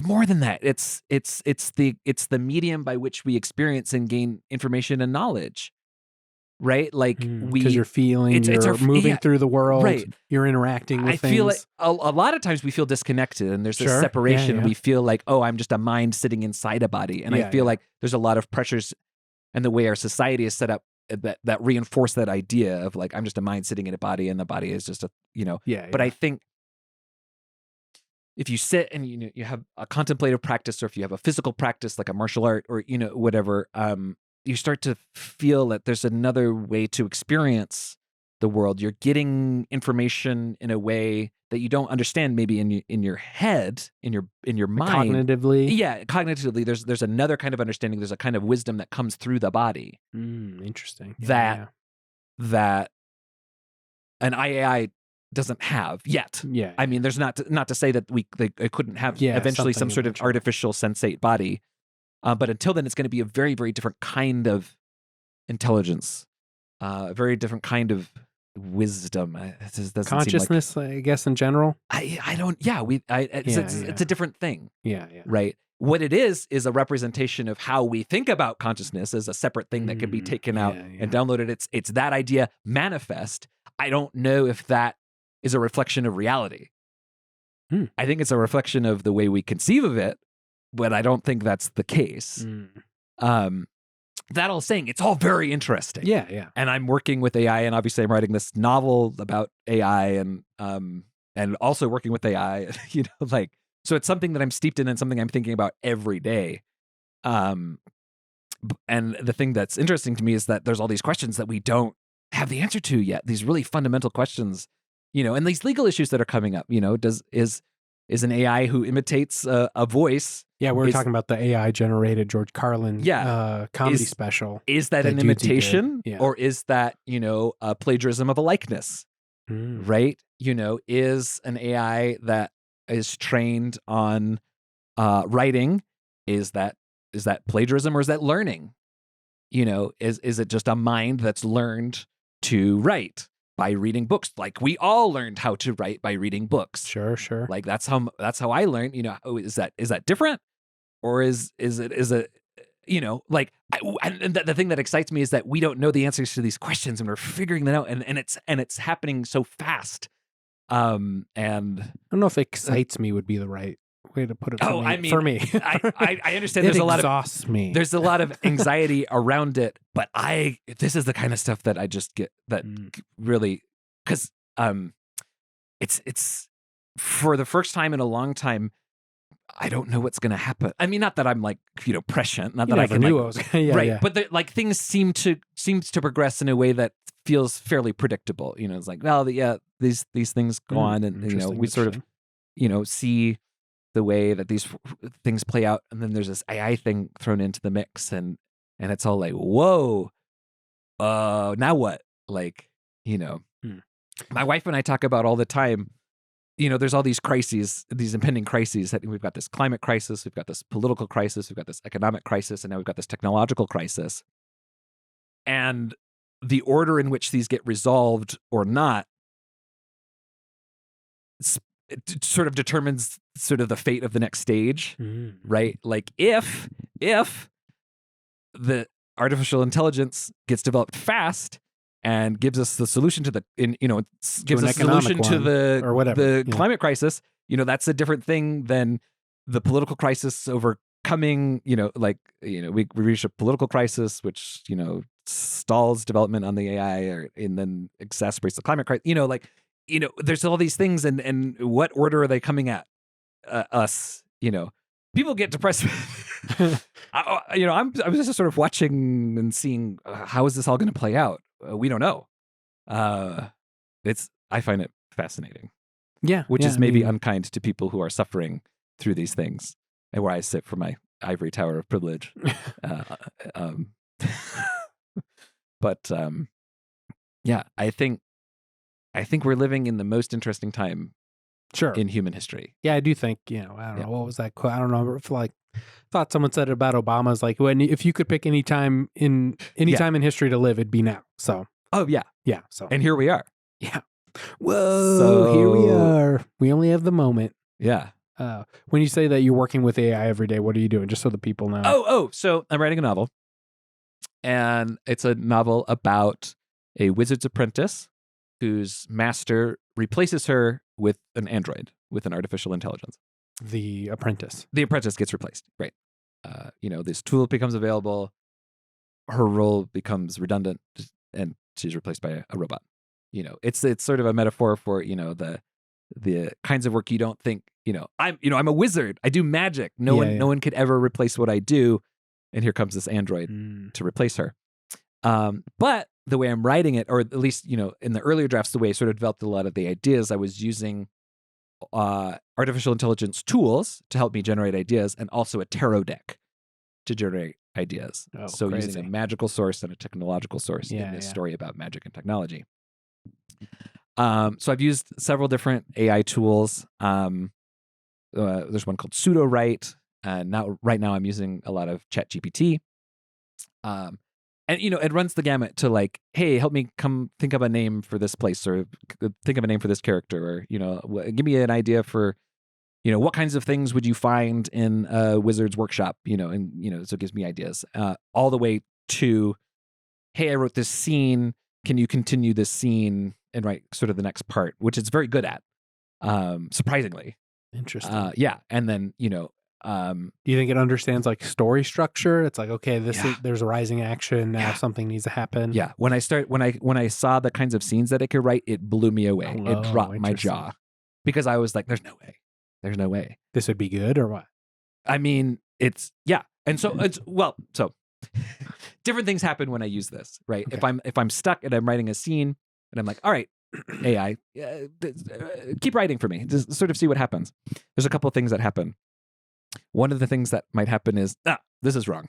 more than that. It's the medium by which we experience and gain information and knowledge. Right? Like because you're feeling, you're moving through the world, right. You're interacting with things. I feel like a lot of times we feel disconnected and there's this separation. We feel like, oh, I'm just a mind sitting inside a body. And I feel like there's a lot of pressures and the way our society is set up that reinforce that idea of like, I'm just a mind sitting in a body and the body is just a, But I think if you sit and you have a contemplative practice, or if you have a physical practice like a martial art or whatever, you start to feel that there's another way to experience the world. You're getting information in a way that you don't understand, maybe in your head, in your mind. Cognitively, cognitively. There's another kind of understanding. There's a kind of wisdom that comes through the body. Interesting. That an IAI doesn't have yet. Yeah. I mean, there's not to say that they couldn't have eventually some sort of artificial sensate body. But until then, it's going to be a very, very different kind of intelligence, a very different kind of wisdom. Consciousness, I guess, in general. I don't. Yeah, it's a different thing. Yeah. Right. What it is a representation of how we think about consciousness as a separate thing that can be taken out and downloaded. It's that idea manifest. I don't know if that is a reflection of reality. I think it's a reflection of the way we conceive of it. But I don't think that's the case. That all saying, it's all very interesting. Yeah. And I'm working with AI, and obviously I'm writing this novel about AI, and also working with AI. So it's something that I'm steeped in and something I'm thinking about every day. And the thing that's interesting to me is that there's all these questions that we don't have the answer to yet. These really fundamental questions, and these legal issues that are coming up. Is an AI who imitates a voice. Yeah, we're talking about the AI generated George Carlin comedy special. Is that an imitation or is that, a plagiarism of a likeness? Right? Is an AI that is trained on writing, is that plagiarism or is that learning? Is it just a mind that's learned to write by reading books? Like we all learned how to write by reading books. Sure. Like that's how I learned. Is that different, or is it and the thing that excites me is that we don't know the answers to these questions and we're figuring them out, and it's happening so fast. And I don't know if excites me would be the right way to put it. For me, I understand. There's a lot of anxiety around it, but this is the kind of stuff that I just get that really, because it's for the first time in a long time, I don't know what's going to happen. I mean, not that I'm like prescient, not that I can knew right, but things seem to progress in a way that feels fairly predictable. It's like, well, these things go on, and we sort of see the way that these things play out, and then there's this AI thing thrown into the mix, and it's all like, whoa, now what? My wife and I talk about all the time. There's all these crises, these impending crises. We've got this climate crisis, we've got this political crisis, we've got this economic crisis, and now we've got this technological crisis. And the order in which these get resolved or not, it sort of determines sort of the fate of the next stage, right? Like if the artificial intelligence gets developed fast and gives us the solution to the climate crisis, that's a different thing than the political crisis overcoming. We reach a political crisis, which stalls development on the AI, and then exacerbates the climate crisis. There's all these things, and what order are they coming at us? People get depressed. I'm just sort of watching and seeing how is this all going to play out. We don't know. I find it fascinating. Yeah, which is maybe unkind to people who are suffering through these things, and where I sit from my ivory tower of privilege. But I think we're living in the most interesting time in human history. Yeah, I do think, I don't know, what was that quote? I don't know, for like Thought someone said it about Obama's like, if you could pick any time in history to live, it'd be now. So. Oh yeah. Yeah. So. And here we are. Yeah. Whoa. Here we are. We only have the moment. Yeah. When you say that you're working with AI every day, what are you doing? Just so the people know. So I'm writing a novel, and it's a novel about a wizard's apprentice whose master replaces her with an android, with an artificial intelligence. The apprentice gets replaced. Right. This tool becomes available. Her role becomes redundant, and she's replaced by a robot. It's sort of a metaphor for the kinds of work you don't think. I'm a wizard. I do magic. No one could ever replace what I do. And here comes this android to replace her. But the way I'm writing it, or at least, in the earlier drafts, the way I sort of developed a lot of the ideas, I was using artificial intelligence tools to help me generate ideas, and also a tarot deck to generate ideas. So crazy. Using a magical source and a technological source in this story about magic and technology. So I've used several different AI tools. There's one called Pseudo-Write. Right now I'm using a lot of ChatGPT. And it runs the gamut to like, hey, help me come think of a name for this place, or think of a name for this character, or give me an idea for, what kinds of things would you find in a wizard's workshop, so it gives me ideas, all the way to, hey, I wrote this scene. Can you continue this scene and write sort of the next part, which it's very good at, surprisingly. Interesting. Yeah, and then do you think it understands like story structure? It's like, okay, there's a rising action now. Something needs to happen. Yeah. When I saw the kinds of scenes that it could write, it blew me away. It dropped my jaw, because I was like, there's no way this would be good, or what? I mean, and so so different things happen when I use this, right? Okay. If I'm stuck and I'm writing a scene and I'm like, all right, AI, keep writing for me, just sort of see what happens. There's a couple of things that happen. One of the things that might happen is, this is wrong.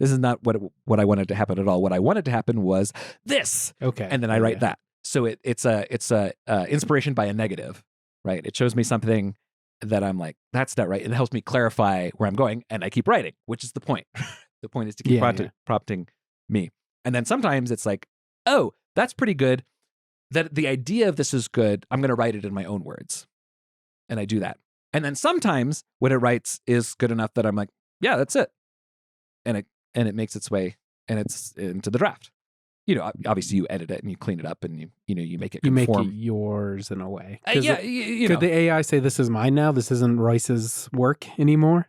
This is not what I wanted to happen at all. What I wanted to happen was this. Okay. And then I write that. So it's a inspiration by a negative, right? It shows me something that I'm like, that's not right. It helps me clarify where I'm going, and I keep writing, which is the point. The point is to keep prompting me. And then sometimes it's like, oh, that's pretty good. That the idea of this is good. I'm going to write it in my own words. And I do that. And then sometimes what it writes is good enough that I'm like, yeah, that's it. And it makes its way, and it's into the draft. Obviously you edit it and you clean it up, and you make it conform. You make it yours in a way. Could the AI say, this is mine now? This isn't Royce's work anymore?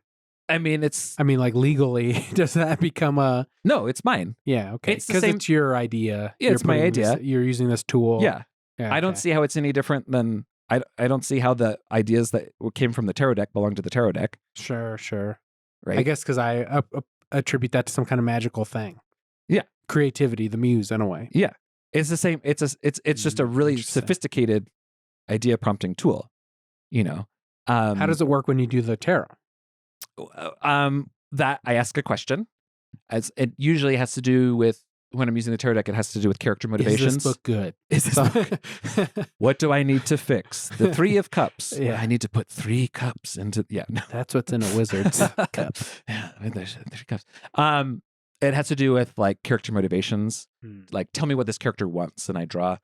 I mean, like legally, does that become a... No, it's mine. Yeah, okay. Because it's your idea. Yeah, it's my idea. You're using this tool. Yeah. I don't see how it's any different than... I don't see how the ideas that came from the tarot deck belong to the tarot deck. Sure. Right. I guess because I attribute that to some kind of magical thing. Yeah. Creativity, the muse, in a way. Yeah. It's the same. It's just a really sophisticated idea prompting tool. How does it work when you do the tarot? That I ask a question, as it usually has to do with, when I'm using the tarot deck, it has to do with character motivations. Is this book good? What do I need to fix? The 3 of Cups. Yeah. I need to put 3 cups into... Yeah. No. That's what's in a wizard's cup. Yeah. There's 3 cups. It has to do with like character motivations. Like, tell me what this character wants. And I draw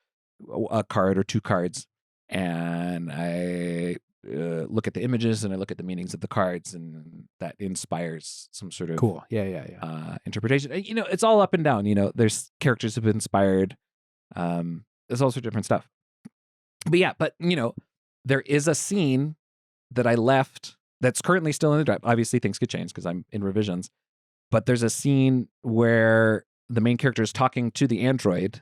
a card or 2 cards, and I look at the images, and I look at the meanings of the cards, and that inspires some sort of cool. Yeah. Interpretation. It's all up and down. There's characters who've been inspired. There's all sorts of different stuff. But there is a scene that I left that's currently still in the draft. Obviously, things could change because I'm in revisions. But there's a scene where the main character is talking to the android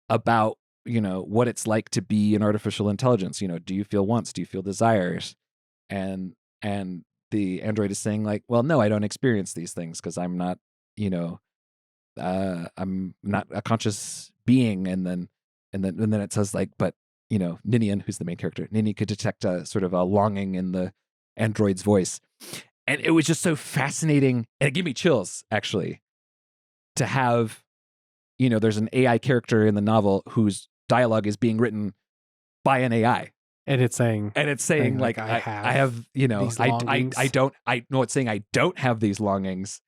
about what it's like to be an artificial intelligence. Do you feel wants? Do you feel desires? And the android is saying like, well, no, I don't experience these things because I'm not, I'm not a conscious being. And then it says like, but Ninian, who's the main character, Nini could detect a sort of a longing in the android's voice. And it was just so fascinating. And it gave me chills, actually, to have, there's an AI character in the novel whose dialogue is being written by an AI. And it's saying like I have, you know, I don't, it's saying I don't have these longings,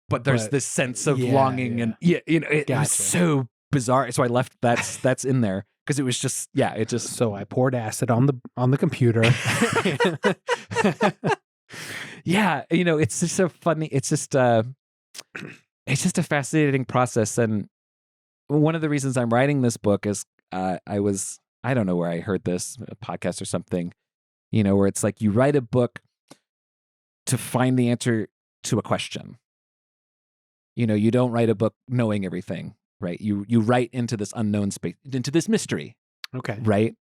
but there's this sense of longing and you know, it was so bizarre. So I left that's in there because it was just, it just. So I poured acid on the computer. Yeah. You know, it's just so funny. It's just a fascinating process. And one of the reasons I'm writing this book is I don't know where I heard this, a podcast or something, you know, where it's like you write a book to find the answer to a question. You know, you don't write a book knowing everything, right? You write into this unknown space, into this mystery. Okay. Right?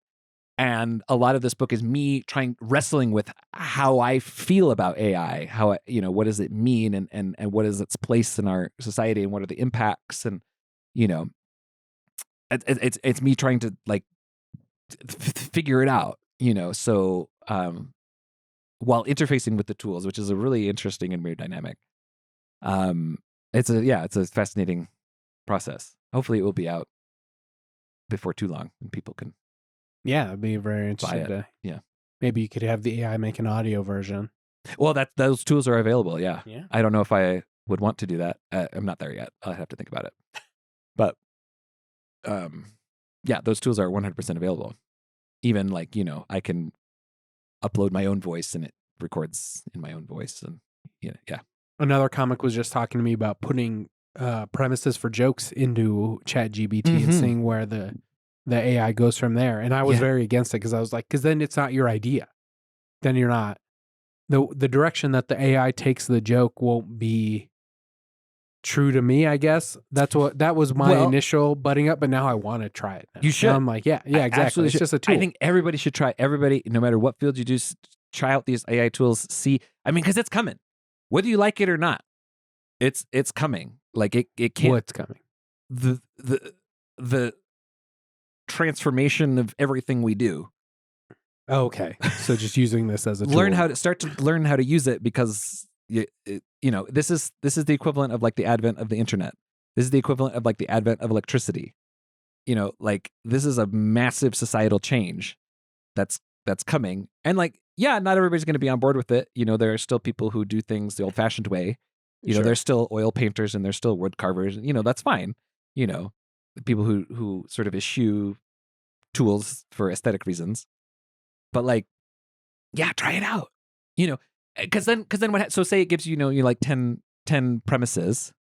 And a lot of this book is me wrestling with how I feel about AI, how, you know, what does it mean and what is its place in our society and what are the impacts, and, you know, it's me trying to like figure it out, you know. So while interfacing with the tools, which is a really interesting and weird dynamic, it's a fascinating process. Hopefully it will be out before too long and people can I'd be very interested to maybe you could have the AI make an audio version. Well, those tools are available. Yeah. I don't know if I would want to do that. I'm not there yet. I'll have to think about it. But those tools are 100% available. Even like, you know, I can upload my own voice and it records in my own voice. And yeah. Another comic was just talking to me about putting premises for jokes into ChatGPT and seeing where the AI goes from there. And I was very against it because I was like, because then it's not your idea. Then you're not. The direction that the AI takes the joke won't be true to me, I guess. That was my initial butting up, but now I want to try it now. You should. And I'm like, yeah, exactly. It's just a tool. I think everybody should try. Everybody, no matter what field you do, try out these AI tools. See, I mean, because it's coming. Whether you like it or not, it's coming. Like it can't. What's coming? The transformation of everything we do. Okay, so just using this as a tool. Learn how to use it, because you know, this is the equivalent of like the advent of the internet. This is the equivalent of like the advent of electricity. You know, like this is a massive societal change that's coming, and like, not everybody's going to be on board with it. You know, there are still people who do things the old-fashioned way. You know, there's still oil painters and there's still wood carvers. You know, that's fine. You know, people who sort of eschew tools for aesthetic reasons. But like, try it out. You know, because then so say it gives you know, you like 10 premises.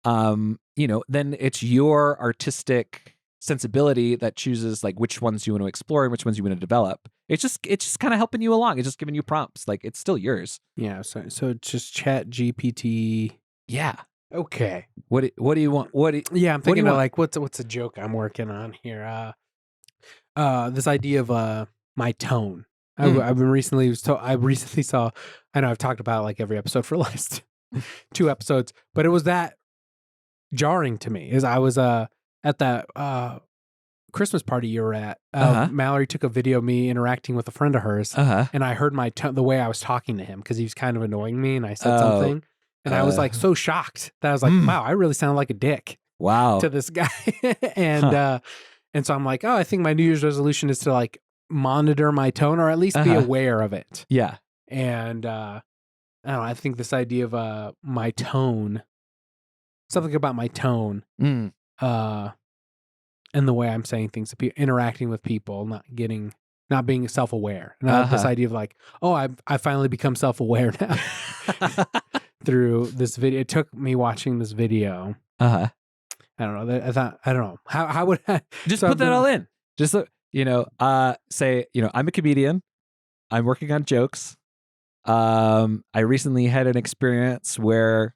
You know, then it's your artistic sensibility that chooses like which ones you want to explore and which ones you want to develop. It's just kind of helping you along. It's just giving you prompts. Like, it's still yours. Yeah. So just ChatGPT. Yeah. Okay. What do you want? I'm thinking of like what's a joke I'm working on here. This idea of my tone. I've been recently saw. I know I've talked about it like every episode for the last 2 episodes, but it was that jarring to me. Is I was at that Christmas party you were at. Mallory took a video of me interacting with a friend of hers, and I heard my tone, the way I was talking to him, because he was kind of annoying me, and I said something, and I was like so shocked that I was like, wow, I really sound like a dick. Wow. To this guy, and so I'm like, I think my New Year's resolution is to like monitor my tone, or at least be aware of it. Yeah. And I don't know, I think this idea of my tone, something about my tone, and the way I'm saying things to people, interacting with people, not being self-aware. This idea of like, I finally become self-aware now through this video. It took me watching this video. I don't know. I don't know. How would I just put that all in? Just you know, say, you know, I'm a comedian. I'm working on jokes. I recently had an experience where,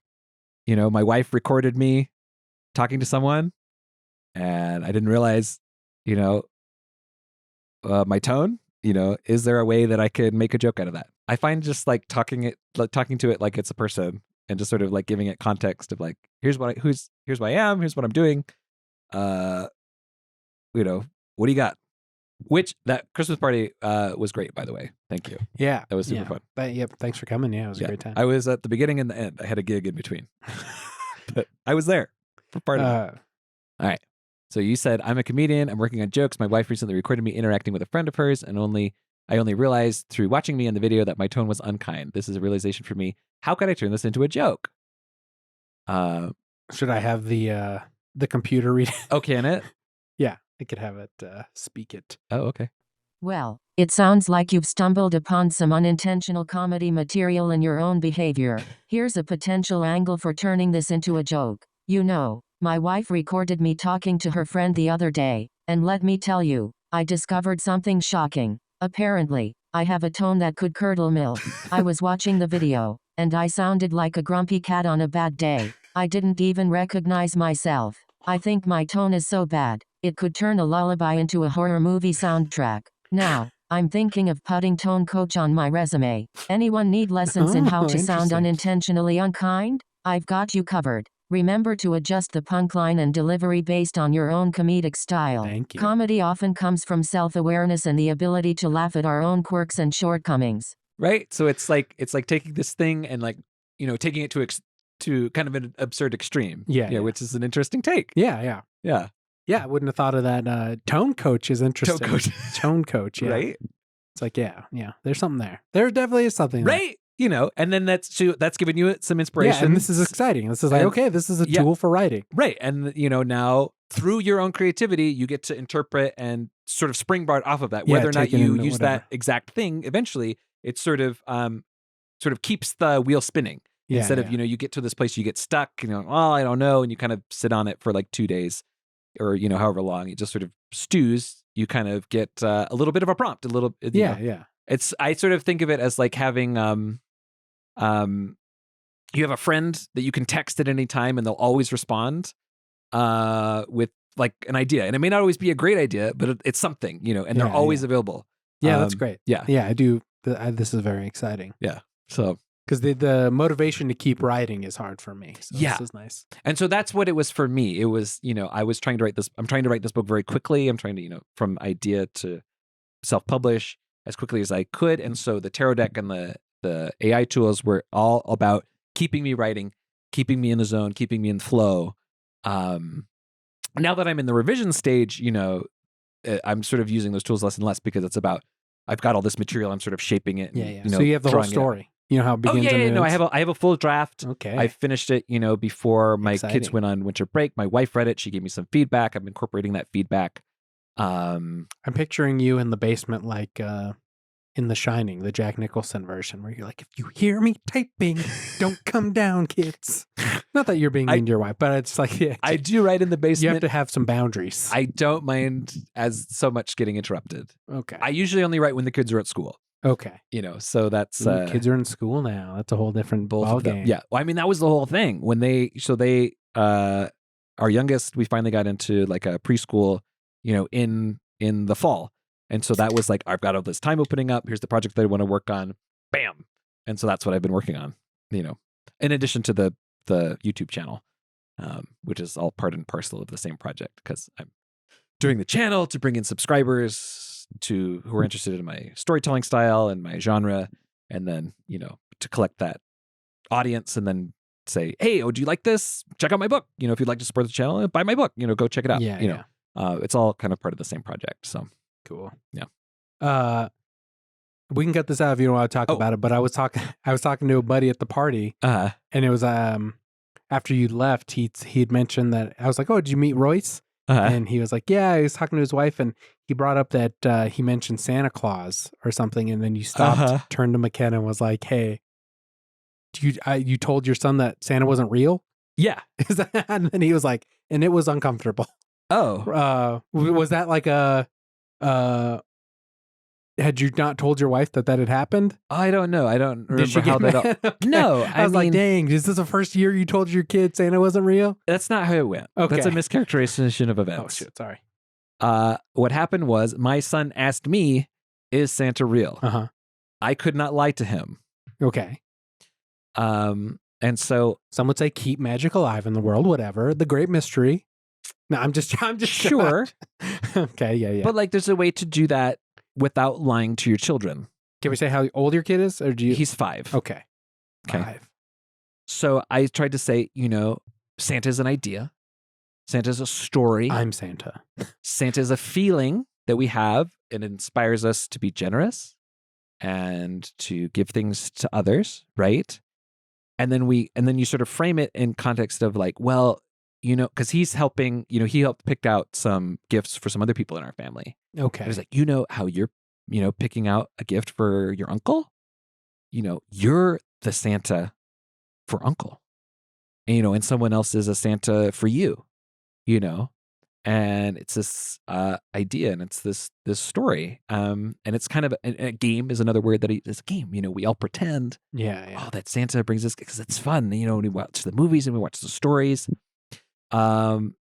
you know, my wife recorded me talking to someone, and I didn't realize, you know, my tone. You know, is there a way that I could make a joke out of that? I find just like talking to it like it's a person, and just sort of like giving it context of like, here's who I am, here's what I'm doing. You know, what do you got? Which that Christmas party was great, by the way. Thank you. Yeah. That was super fun. Thanks for coming. Yeah, it was a great time. I was at the beginning and the end. I had a gig in between. But I was there for part of it. All right. So you said, I'm a comedian. I'm working on jokes. My wife recently recorded me interacting with a friend of hers, and I only realized through watching me in the video that my tone was unkind. This is a realization for me. How could I turn this into a joke? Should I have the computer read it? Oh, can it? Yeah, I could have it speak it. Oh, okay. Well, it sounds like you've stumbled upon some unintentional comedy material in your own behavior. Here's a potential angle for turning this into a joke. You know, my wife recorded me talking to her friend the other day, and let me tell you, I discovered something shocking. Apparently, I have a tone that could curdle milk. I was watching the video, and I sounded like a grumpy cat on a bad day. I didn't even recognize myself. I think my tone is so bad, it could turn a lullaby into a horror movie soundtrack. Now, I'm thinking of putting tone coach on my resume. Anyone need lessons in how to sound unintentionally unkind? I've got you covered. Remember to adjust the punchline and delivery based on your own comedic style. Thank you. Comedy often comes from self-awareness and the ability to laugh at our own quirks and shortcomings. Right? So it's like taking this thing and taking it to kind of an absurd extreme. Yeah. Which is an interesting take. Yeah. Yeah, I wouldn't have thought of that. Tone coach is interesting. Tone coach, yeah. Right? It's like, yeah. There's something there. There definitely is something there. Right? And then that's giving you some inspiration. Yeah, and this is exciting. This is like, okay, this is a tool for writing. Right. And, now through your own creativity, you get to interpret and sort of springboard off of that. Whether or not you use that exact thing, eventually, it sort of keeps the wheel spinning. Yeah, Instead of, you get to this place, you get stuck, I don't know. And you kind of sit on it for like 2 days or, however long. It just sort of stews. You kind of get a little bit of a prompt, Yeah. I sort of think of it as like having, you have a friend that you can text at any time and they'll always respond with like an idea. And it may not always be a great idea, but it's something, and they're always available. Yeah, that's great. Yeah. Yeah, I do. This is very exciting. Yeah. So. Because the motivation to keep writing is hard for me. So this is nice. And so that's what it was for me. It was, I was trying to write this. I'm trying to write this book very quickly. I'm trying to, from idea to self-publish as quickly as I could. And so the tarot deck and the AI tools were all about keeping me writing, keeping me in the zone, keeping me in flow. Now that I'm in the revision stage, I'm sort of using those tools less and less because it's about, I've got all this material. I'm sort of shaping it. And, so you have the whole story. You know how it begins and ends? No, I have a full draft. Okay. I finished it, before my kids went on winter break. My wife read it. She gave me some feedback. I'm incorporating that feedback. I'm picturing you in the basement like in The Shining, the Jack Nicholson version, where you're like, if you hear me typing, don't come down, kids. Not that you're being mean to your wife, but it's like, yeah, I do write in the basement. You have to have some boundaries. I don't mind as so much getting interrupted. Okay. I usually only wite when the kids are at school. Okay. So that's kids are in school now. That's a whole different ball game. Yeah. Well, I mean, that was the whole thing when our youngest, we finally got into like a preschool, in the fall. And so that was like, I've got all this time opening up. Here's the project that I want to work on. Bam. And so that's what I've been working on, in addition to the YouTube channel, which is all part and parcel of the same project because I'm doing the channel to bring in subscribers who are interested in my storytelling style and my genre, and then to collect that audience and then say, hey, do you like this? Check out my book. If you'd like to support the channel, buy my book. Go check it out. Yeah. It's all kind of part of the same project. So cool. Yeah. We can cut this out if you don't want to talk about it. But I was talking to a buddy at the party, and it was after you left. He'd mentioned that I was like, oh, did you meet Royce? And he was like, yeah, he was talking to his wife and he brought up that he mentioned Santa Claus or something. And then you stopped, turned to McKenna and was like, hey, you told your son that Santa wasn't real? Yeah. And then he was like, and it was uncomfortable. Oh. Was that like had you not told your wife that had happened? I don't know. I don't remember how that. Okay. No, I was like, dang, is this the first year you told your kid Santa wasn't real? That's not how it went. Okay. That's a mischaracterization of events. Oh shit, sorry. What happened was my son asked me, is Santa real? I could not lie to him. Okay. And so some would say keep magic alive in the world, whatever. The great mystery. No, I'm just sure. Okay, yeah. But like there's a way to do that without lying to your children. Can we say how old your kid is? Or do you? He's 5. Okay. 5. So I tried to say, Santa's an idea. Santa's a story. I'm Santa. Santa is a feeling that we have. It inspires us to be generous and to give things to others, right? And then you sort of frame it in context of like, well, because he's helping, he helped pick out some gifts for some other people in our family. Okay. And he's like, how you're, picking out a gift for your uncle? You're the Santa for uncle. And, and someone else is a Santa for you, and it's this idea, and it's this story. And it's kind of a game is another word that it's a game. We all pretend. Yeah. Oh, that Santa brings us because it's fun. And we watch the movies and we watch the stories. To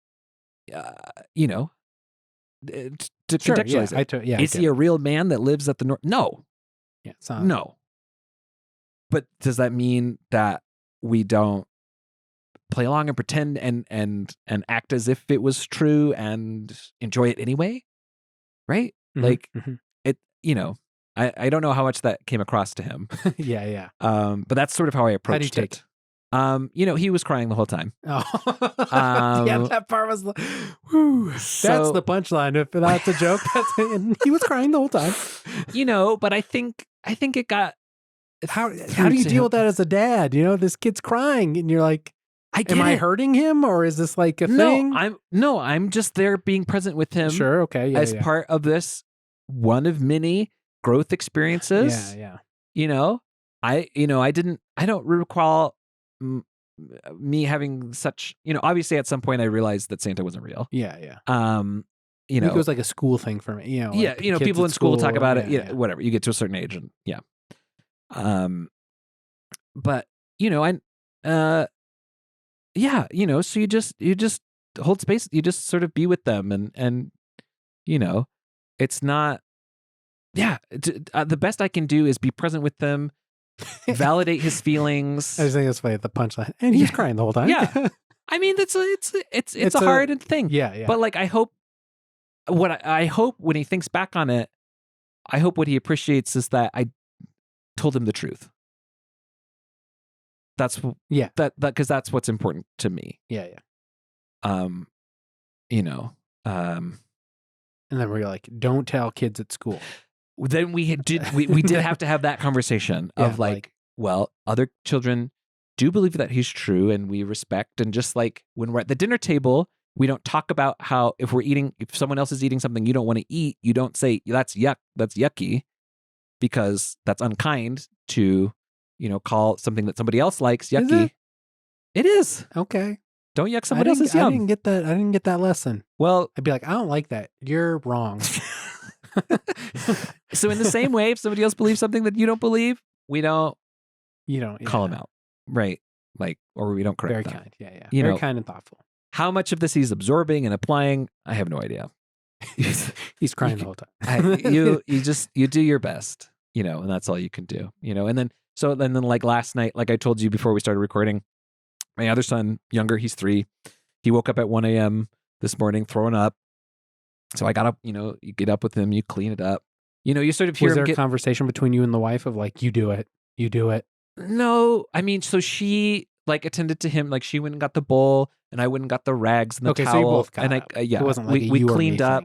contextualize it. Is he a real man that lives at the north? No. Yeah. No. But does that mean that we don't play along and pretend and act as if it was true and enjoy it anyway? Right? Mm-hmm. It, I don't know how much that came across to him. Yeah. But that's sort of how I approached How do you take it. He was crying the whole time. Oh, yeah, that part was. Whew, that's the punchline. If that's a joke, he was crying the whole time. But I think it got. How do you deal with that as a dad? This kid's crying, and you're like, am I hurting him, or is this like a thing? I'm just there being present with him. Sure, okay, yeah, as part of this one of many growth experiences. Yeah. I don't recall me having such, obviously at some point I realized that Santa wasn't real. Yeah. I think it was like a school thing for me. Like people in school talk about it. Yeah, whatever. You get to a certain age, and yeah. But so you just hold space. You just sort of be with them, and it's not. Yeah, the best I can do is be present with them, validate his feelings. I was thinking it's funny, the punchline, and he's crying the whole time. Yeah, I mean it's a hard thing. Yeah. But like I hope when he thinks back on it, I hope what he appreciates is that I told him the truth. That's because that's what's important to me. Yeah. And then we're like, don't tell kids at school. Then we did have to have that conversation of like, well, other children do believe that he's true, and we respect. And just like when we're at the dinner table, we don't talk about how if someone else is eating something you don't want to eat, you don't say that's yucky, because that's unkind to, call something that somebody else likes yucky. Is it? It is. Okay. Don't yuck somebody else's yum. I didn't get that lesson. Well, I'd be like, I don't like that. You're wrong. So in the same way, if somebody else believes something that you don't believe, you don't call them out. Right. Like, or we don't correct them. Very kind. Yeah. Very kind and thoughtful. How much of this he's absorbing and applying, I have no idea. He's crying the whole time. You do your best, and that's all you can do, and then like last night, like I told you before we started recording, my other son, younger, he's 3. He woke up at 1 a.m. this morning throwing up. So I got up, you get up with him, you clean it up. You sort of hear Was there a conversation between you and the wife of like, you do it? No, I mean, so she like attended to him, like she went and got the bowl, and I went and got the rags and the towel. So you both got and up. It wasn't like we cleaned up.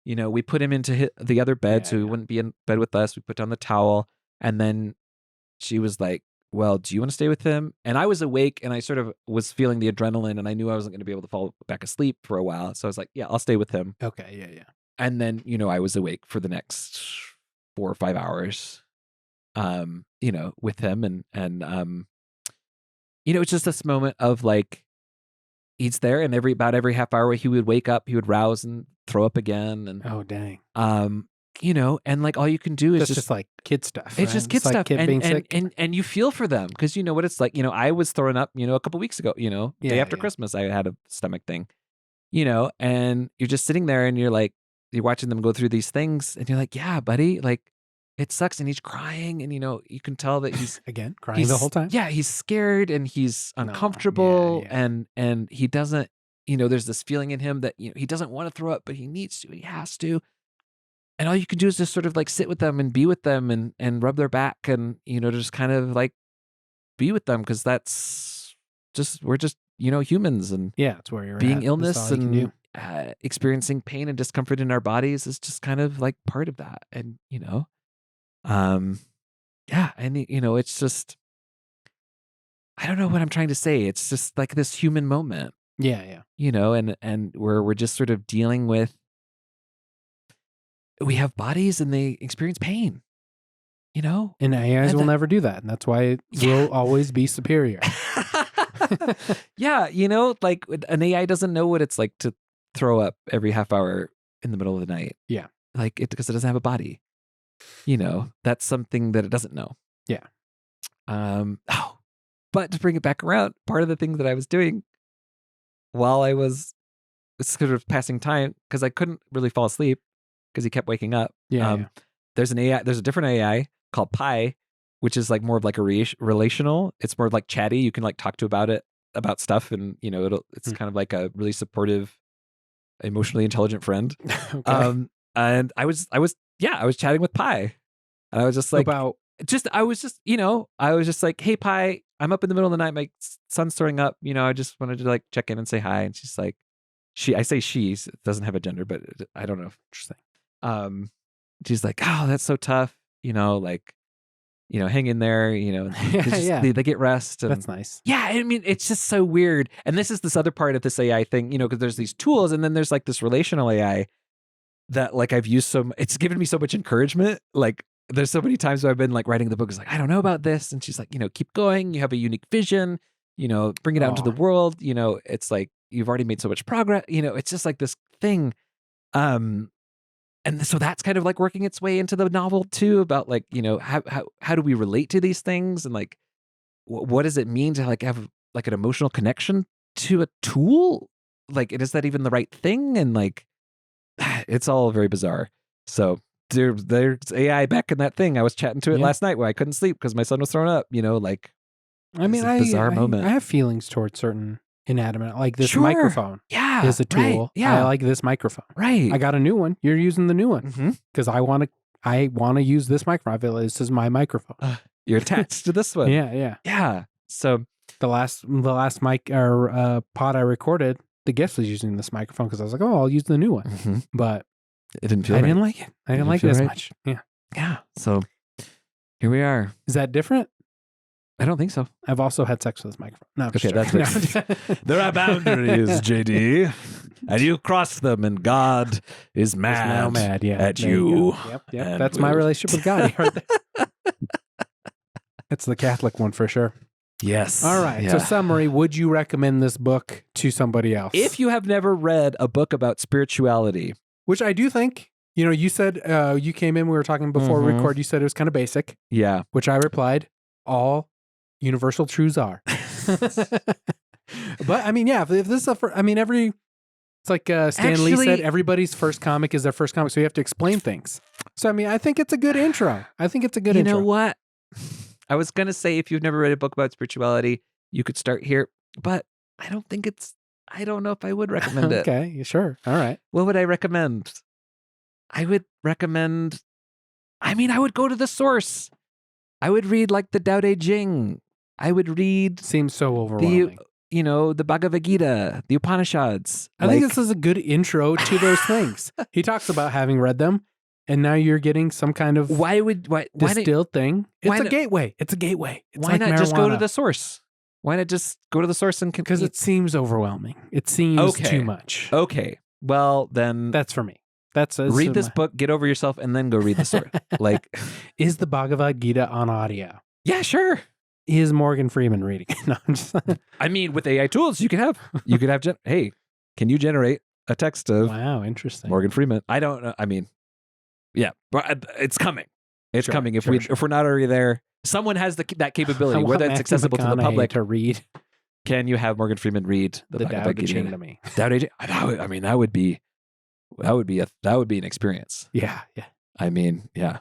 We put him into the other bed so he wouldn't be in bed with us. We put down the towel, and then she was like, well, do you want to stay with him? And I was awake, and I sort of was feeling the adrenaline, and I knew I wasn't going to be able to fall back asleep for a while. So I was like, yeah, I'll stay with him. Okay, yeah. And then, I was awake for the next 4 or 5 hours, with him. And it's just this moment of like, he's there, and about every half hour he would wake up, he would rouse and throw up again. And oh, dang. And like all you can do is just like kid stuff. It's just kid stuff. Like kid being sick. And you feel for them because you know what it's like. I was throwing up, a couple weeks ago, day after Christmas, I had a stomach thing, and you're just sitting there and you're like, you're watching them go through these things and you're like, yeah, buddy, like it sucks. And he's crying, and, you can tell that he's again crying the whole time. Yeah. He's scared and he's uncomfortable and he doesn't, there's this feeling in him that, he doesn't want to throw up, but he needs to, he has to. And all you can do is just sort of like sit with them and be with them and rub their back and, just kind of like be with them. Cause that's just, we're just humans, and it's where you're being at. illness and experiencing pain and discomfort in our bodies is just kind of like part of that. And, and, it's just, I don't know what I'm trying to say. It's just like this human moment. Yeah. And where we're just sort of dealing with, we have bodies and they experience pain, And AIs will never do that. And that's why it will always be superior. Yeah. Like an AI doesn't know what it's like to throw up every half hour in the middle of the night. Yeah. Like because it doesn't have a body. That's something that it doesn't know. Yeah. But to bring it back around, part of the thing that I was doing while I was sort of passing time, because I couldn't really fall asleep because he kept waking up. There's a different AI called Pi, which is like more of like a relational. It's more of like chatty. You can like talk to about stuff, and it's kind of like a really supportive, emotionally intelligent friend. Okay. And I was chatting with Pi, and I was just like I was just like, hey Pi, I'm up in the middle of the night, my son's throwing up, I just wanted to like check in and say hi. And she's like, I say she, it doesn't have a gender, but I don't know. Interesting. She's like, oh, that's so tough, like, hang in there, they get rest. And, that's nice. Yeah, I mean, it's just so weird. And this is this other part of this AI thing, because there's these tools, and then there's like this relational AI that like I've used it's given me so much encouragement. Like there's so many times where I've been like writing the book, is like, I don't know about this. And she's like, keep going. You have a unique vision, bring it out into the world. It's like, you've already made so much progress. It's just like this thing. And so that's kind of like working its way into the novel too, about like, how do we relate to these things? And like, what does it mean to like have like an emotional connection to a tool? Like, is that even the right thing? And like, it's all very bizarre. So there's AI back in that thing. I was chatting to it last night where I couldn't sleep because my son was throwing up, like, I mean, bizarre moment. I have feelings towards certain inanimate, like this microphone is a tool. Right, yeah. I like this microphone. Right. I got a new one. You're using the new one because I want to use this microphone. I feel like this is my microphone. You're attached to this one. Yeah. So the last mic or pod I recorded, the guest was using this microphone because I was like, oh, I'll use the new one. But it didn't feel I right. didn't like it. I didn't like it as much. Yeah. So here we are. Is that different? I don't think so. I've also had sex with this microphone. No, okay, that's there are boundaries, JD, and you cross them, and God is mad, at you. Yep. That's my relationship with God. Right there. That's the Catholic one for sure. Yes. All right. Yeah. So summary, would you recommend this book to somebody else? If you have never read a book about spirituality, which I do think, you said you came in, we were talking before we record, you said it was kind of basic. Yeah. Which I replied, all universal truths are. But I mean, if this is it's like Stan Lee said, everybody's first comic is their first comic. So you have to explain things. So, I mean, I think it's a good intro. You know what? I was going to say, if you've never read a book about spirituality, you could start here, but I don't know if I would recommend it. Okay, sure. All right. What would I recommend? I would go to the source. I would read like the Tao Te Ching. I would read. Seems so overwhelming. The Bhagavad Gita, the Upanishads. I think this is a good intro to those things. He talks about having read them, and now you're getting some kind of distilled thing. It's a gateway. It's why like not marijuana. Just go to the source? Why not just go to the source and because it seems overwhelming. It seems too much. Okay. Well, then that's for me. Read this book, get over yourself, and then go read the source. Like, is the Bhagavad Gita on audio? Yeah, sure. Is Morgan Freeman reading it? No, I'm just. I mean, with AI tools, you could have. Hey, can you generate a text of? Wow, interesting. Morgan Freeman. I don't know. I mean, yeah, but it's coming. It's coming. If we're not already there, someone has that capability, whether it's accessible to the public to read. Can you have Morgan Freeman read the Tao Te Ching to me? Tao Te Ching. I mean, that would be an experience. Yeah. I mean, yeah.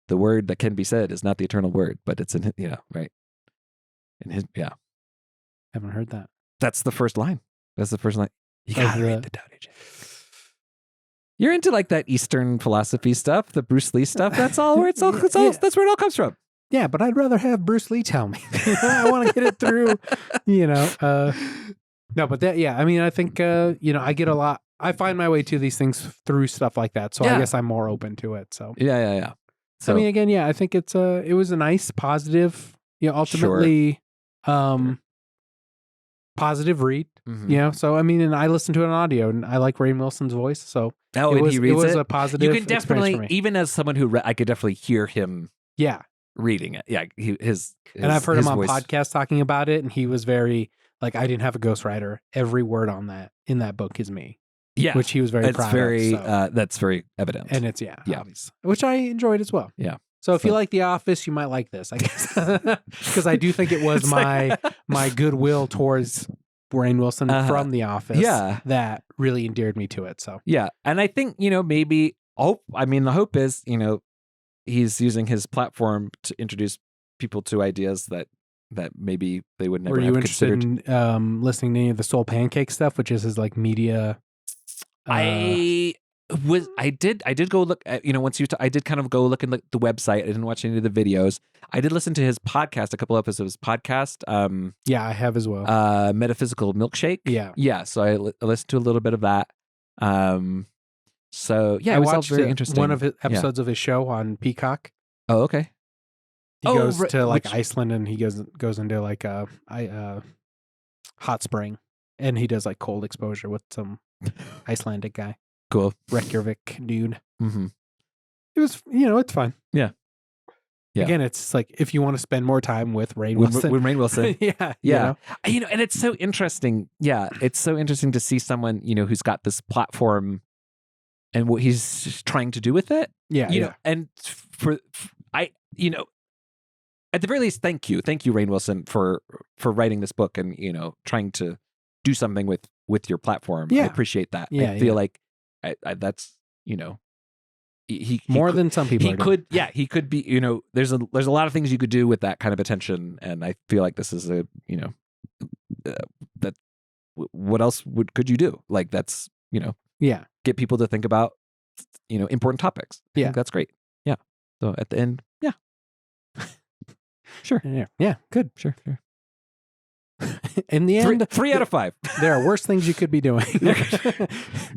The word that can be said is not the eternal word, but it's in right. In his Haven't heard that. That's the first line. You gotta read the Tao Te Ching. You're into like that Eastern philosophy stuff, the Bruce Lee stuff. That's all where that's where it all comes from. Yeah, but I'd rather have Bruce Lee tell me. I want to get it through, No, but I mean, I think, I get a lot. I find my way to these things through stuff like that. So I guess I'm more open to it. So Yeah. So I mean, again, I think it was a nice, positive, ultimately, positive read. Mhm. So I mean, and I listened to an audio, and I like Rainn Wilson's voice. So he reads it was a positive. You can experience definitely, for me. even as someone who I could definitely hear him. Yeah, reading it. Yeah, and I've heard him on voice. podcasts talking about it, and he was very like, I didn't have a ghostwriter. Every word on that in that book is me. Yeah, which he was very proud of. That's very evident, and it's obvious, which I enjoyed as well. Yeah. So if you like The Office, you might like this, I guess, because I do think it was my goodwill towards Rainn Wilson from The Office. Yeah. That really endeared me to it. So yeah, and I think maybe hope. I mean, the hope is he's using his platform to introduce people to ideas that maybe they would never. Were you have interested considered. in listening to any of the Soul Pancake stuff, which is his like media? I did go look at, once I did kind of go look at the website. I didn't watch any of the videos. I did listen to his podcast, a couple episodes of his podcast. Yeah, I have as well. Metaphysical Milkshake. Yeah. So I listened to a little bit of that. So yeah, I it was all watched very interesting. one of his episodes of his show on Peacock. Oh, okay. He goes to like Iceland, and he goes into like a hot spring, and he does like cold exposure with some Icelandic guy. Cool. Reykjavik dude. Mm-hmm. It was, it's fun. Yeah. Again, it's like if you want to spend more time with Rainn Wilson. With Rainn Wilson. Yeah. And it's so interesting. Yeah. It's so interesting to see someone, who's got this platform and what he's trying to do with it. Yeah. And at the very least, thank you, Rainn Wilson, for writing this book and trying to do something with your platform. Yeah. I appreciate that. Yeah, I feel like that's he more could, than some people. He could be. There's a lot of things you could do with that kind of attention, and I feel like this is that. What else could you do? Like that's get people to think about important topics. I think that's great. Yeah. So at the end, yeah. Sure. Yeah. Good. Sure. In the end, 3 out of 5. There are worse things you could be doing.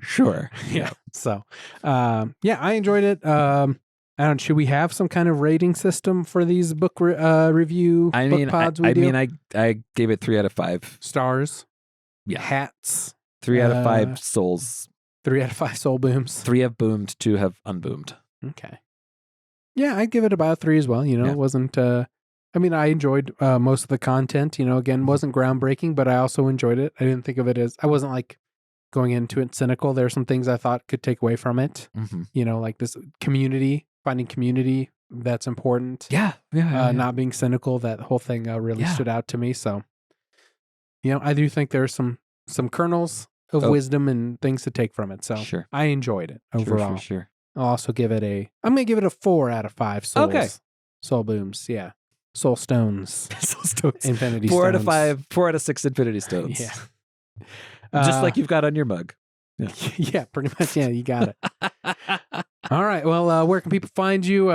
Sure. Yeah. So, I enjoyed it. Should we have some kind of rating system for these book review book pods? I gave it 3 out of 5 stars. Yeah. Hats. 3 out of 5 souls. 3 out of 5 soul booms. 3 have boomed, 2 have unboomed. Okay. Yeah, I'd give it about 3 as well. It wasn't. I enjoyed most of the content. Again, wasn't groundbreaking, but I also enjoyed it. I didn't think of it as, I wasn't like going into it cynical. There are some things I thought could take away from it. Mm-hmm. Like this community, finding community, that's important. Yeah. Not being cynical. That whole thing really stood out to me. So, I do think there's some kernels of wisdom and things to take from it. So sure. I enjoyed it overall. Sure. I'll also give it I'm going to give it a 4 out of 5 souls. Okay. Soul booms. Yeah. Soul stones. Infinity 4 stones. out of 5. 4 out of 6 infinity stones. Yeah. Just like you've got on your mug. Yeah. Yeah, pretty much. Yeah, you got it. All right. Well, where can people find you?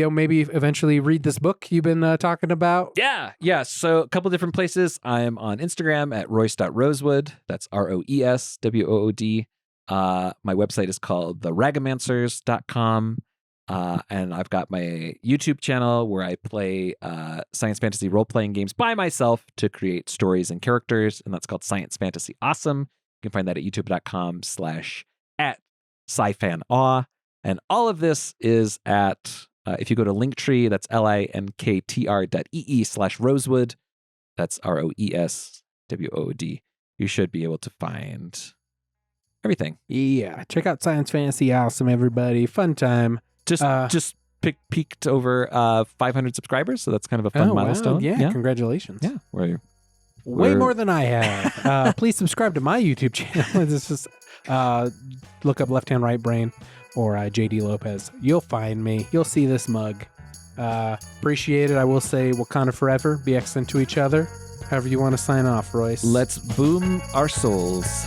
Maybe eventually read this book you've been talking about. Yeah. So a couple different places. I'm on Instagram at royce.roeswood. That's ROESWOOD. My website is called theragamancers.com. And I've got my YouTube channel where I play science fantasy role-playing games by myself to create stories and characters, and that's called Science Fantasy Awesome. You can find that at youtube.com/@sci-fan-awe. And all of this is at, if you go to Linktree, that's linktr.ee/Roeswood. That's ROESWOOD. You should be able to find everything. Yeah. Check out Science Fantasy Awesome, everybody. Fun time. Just peaked over 500 subscribers, so that's kind of a fun milestone. Wow. Yeah, congratulations. Yeah, way more than I have. Please subscribe to my YouTube channel. This is look up Left Hand Right Brain or JD Lopez. You'll find me. You'll see this mug. Appreciate it. I will say Wakanda forever. Be excellent to each other. However you want to sign off, Royce. Let's boom our souls.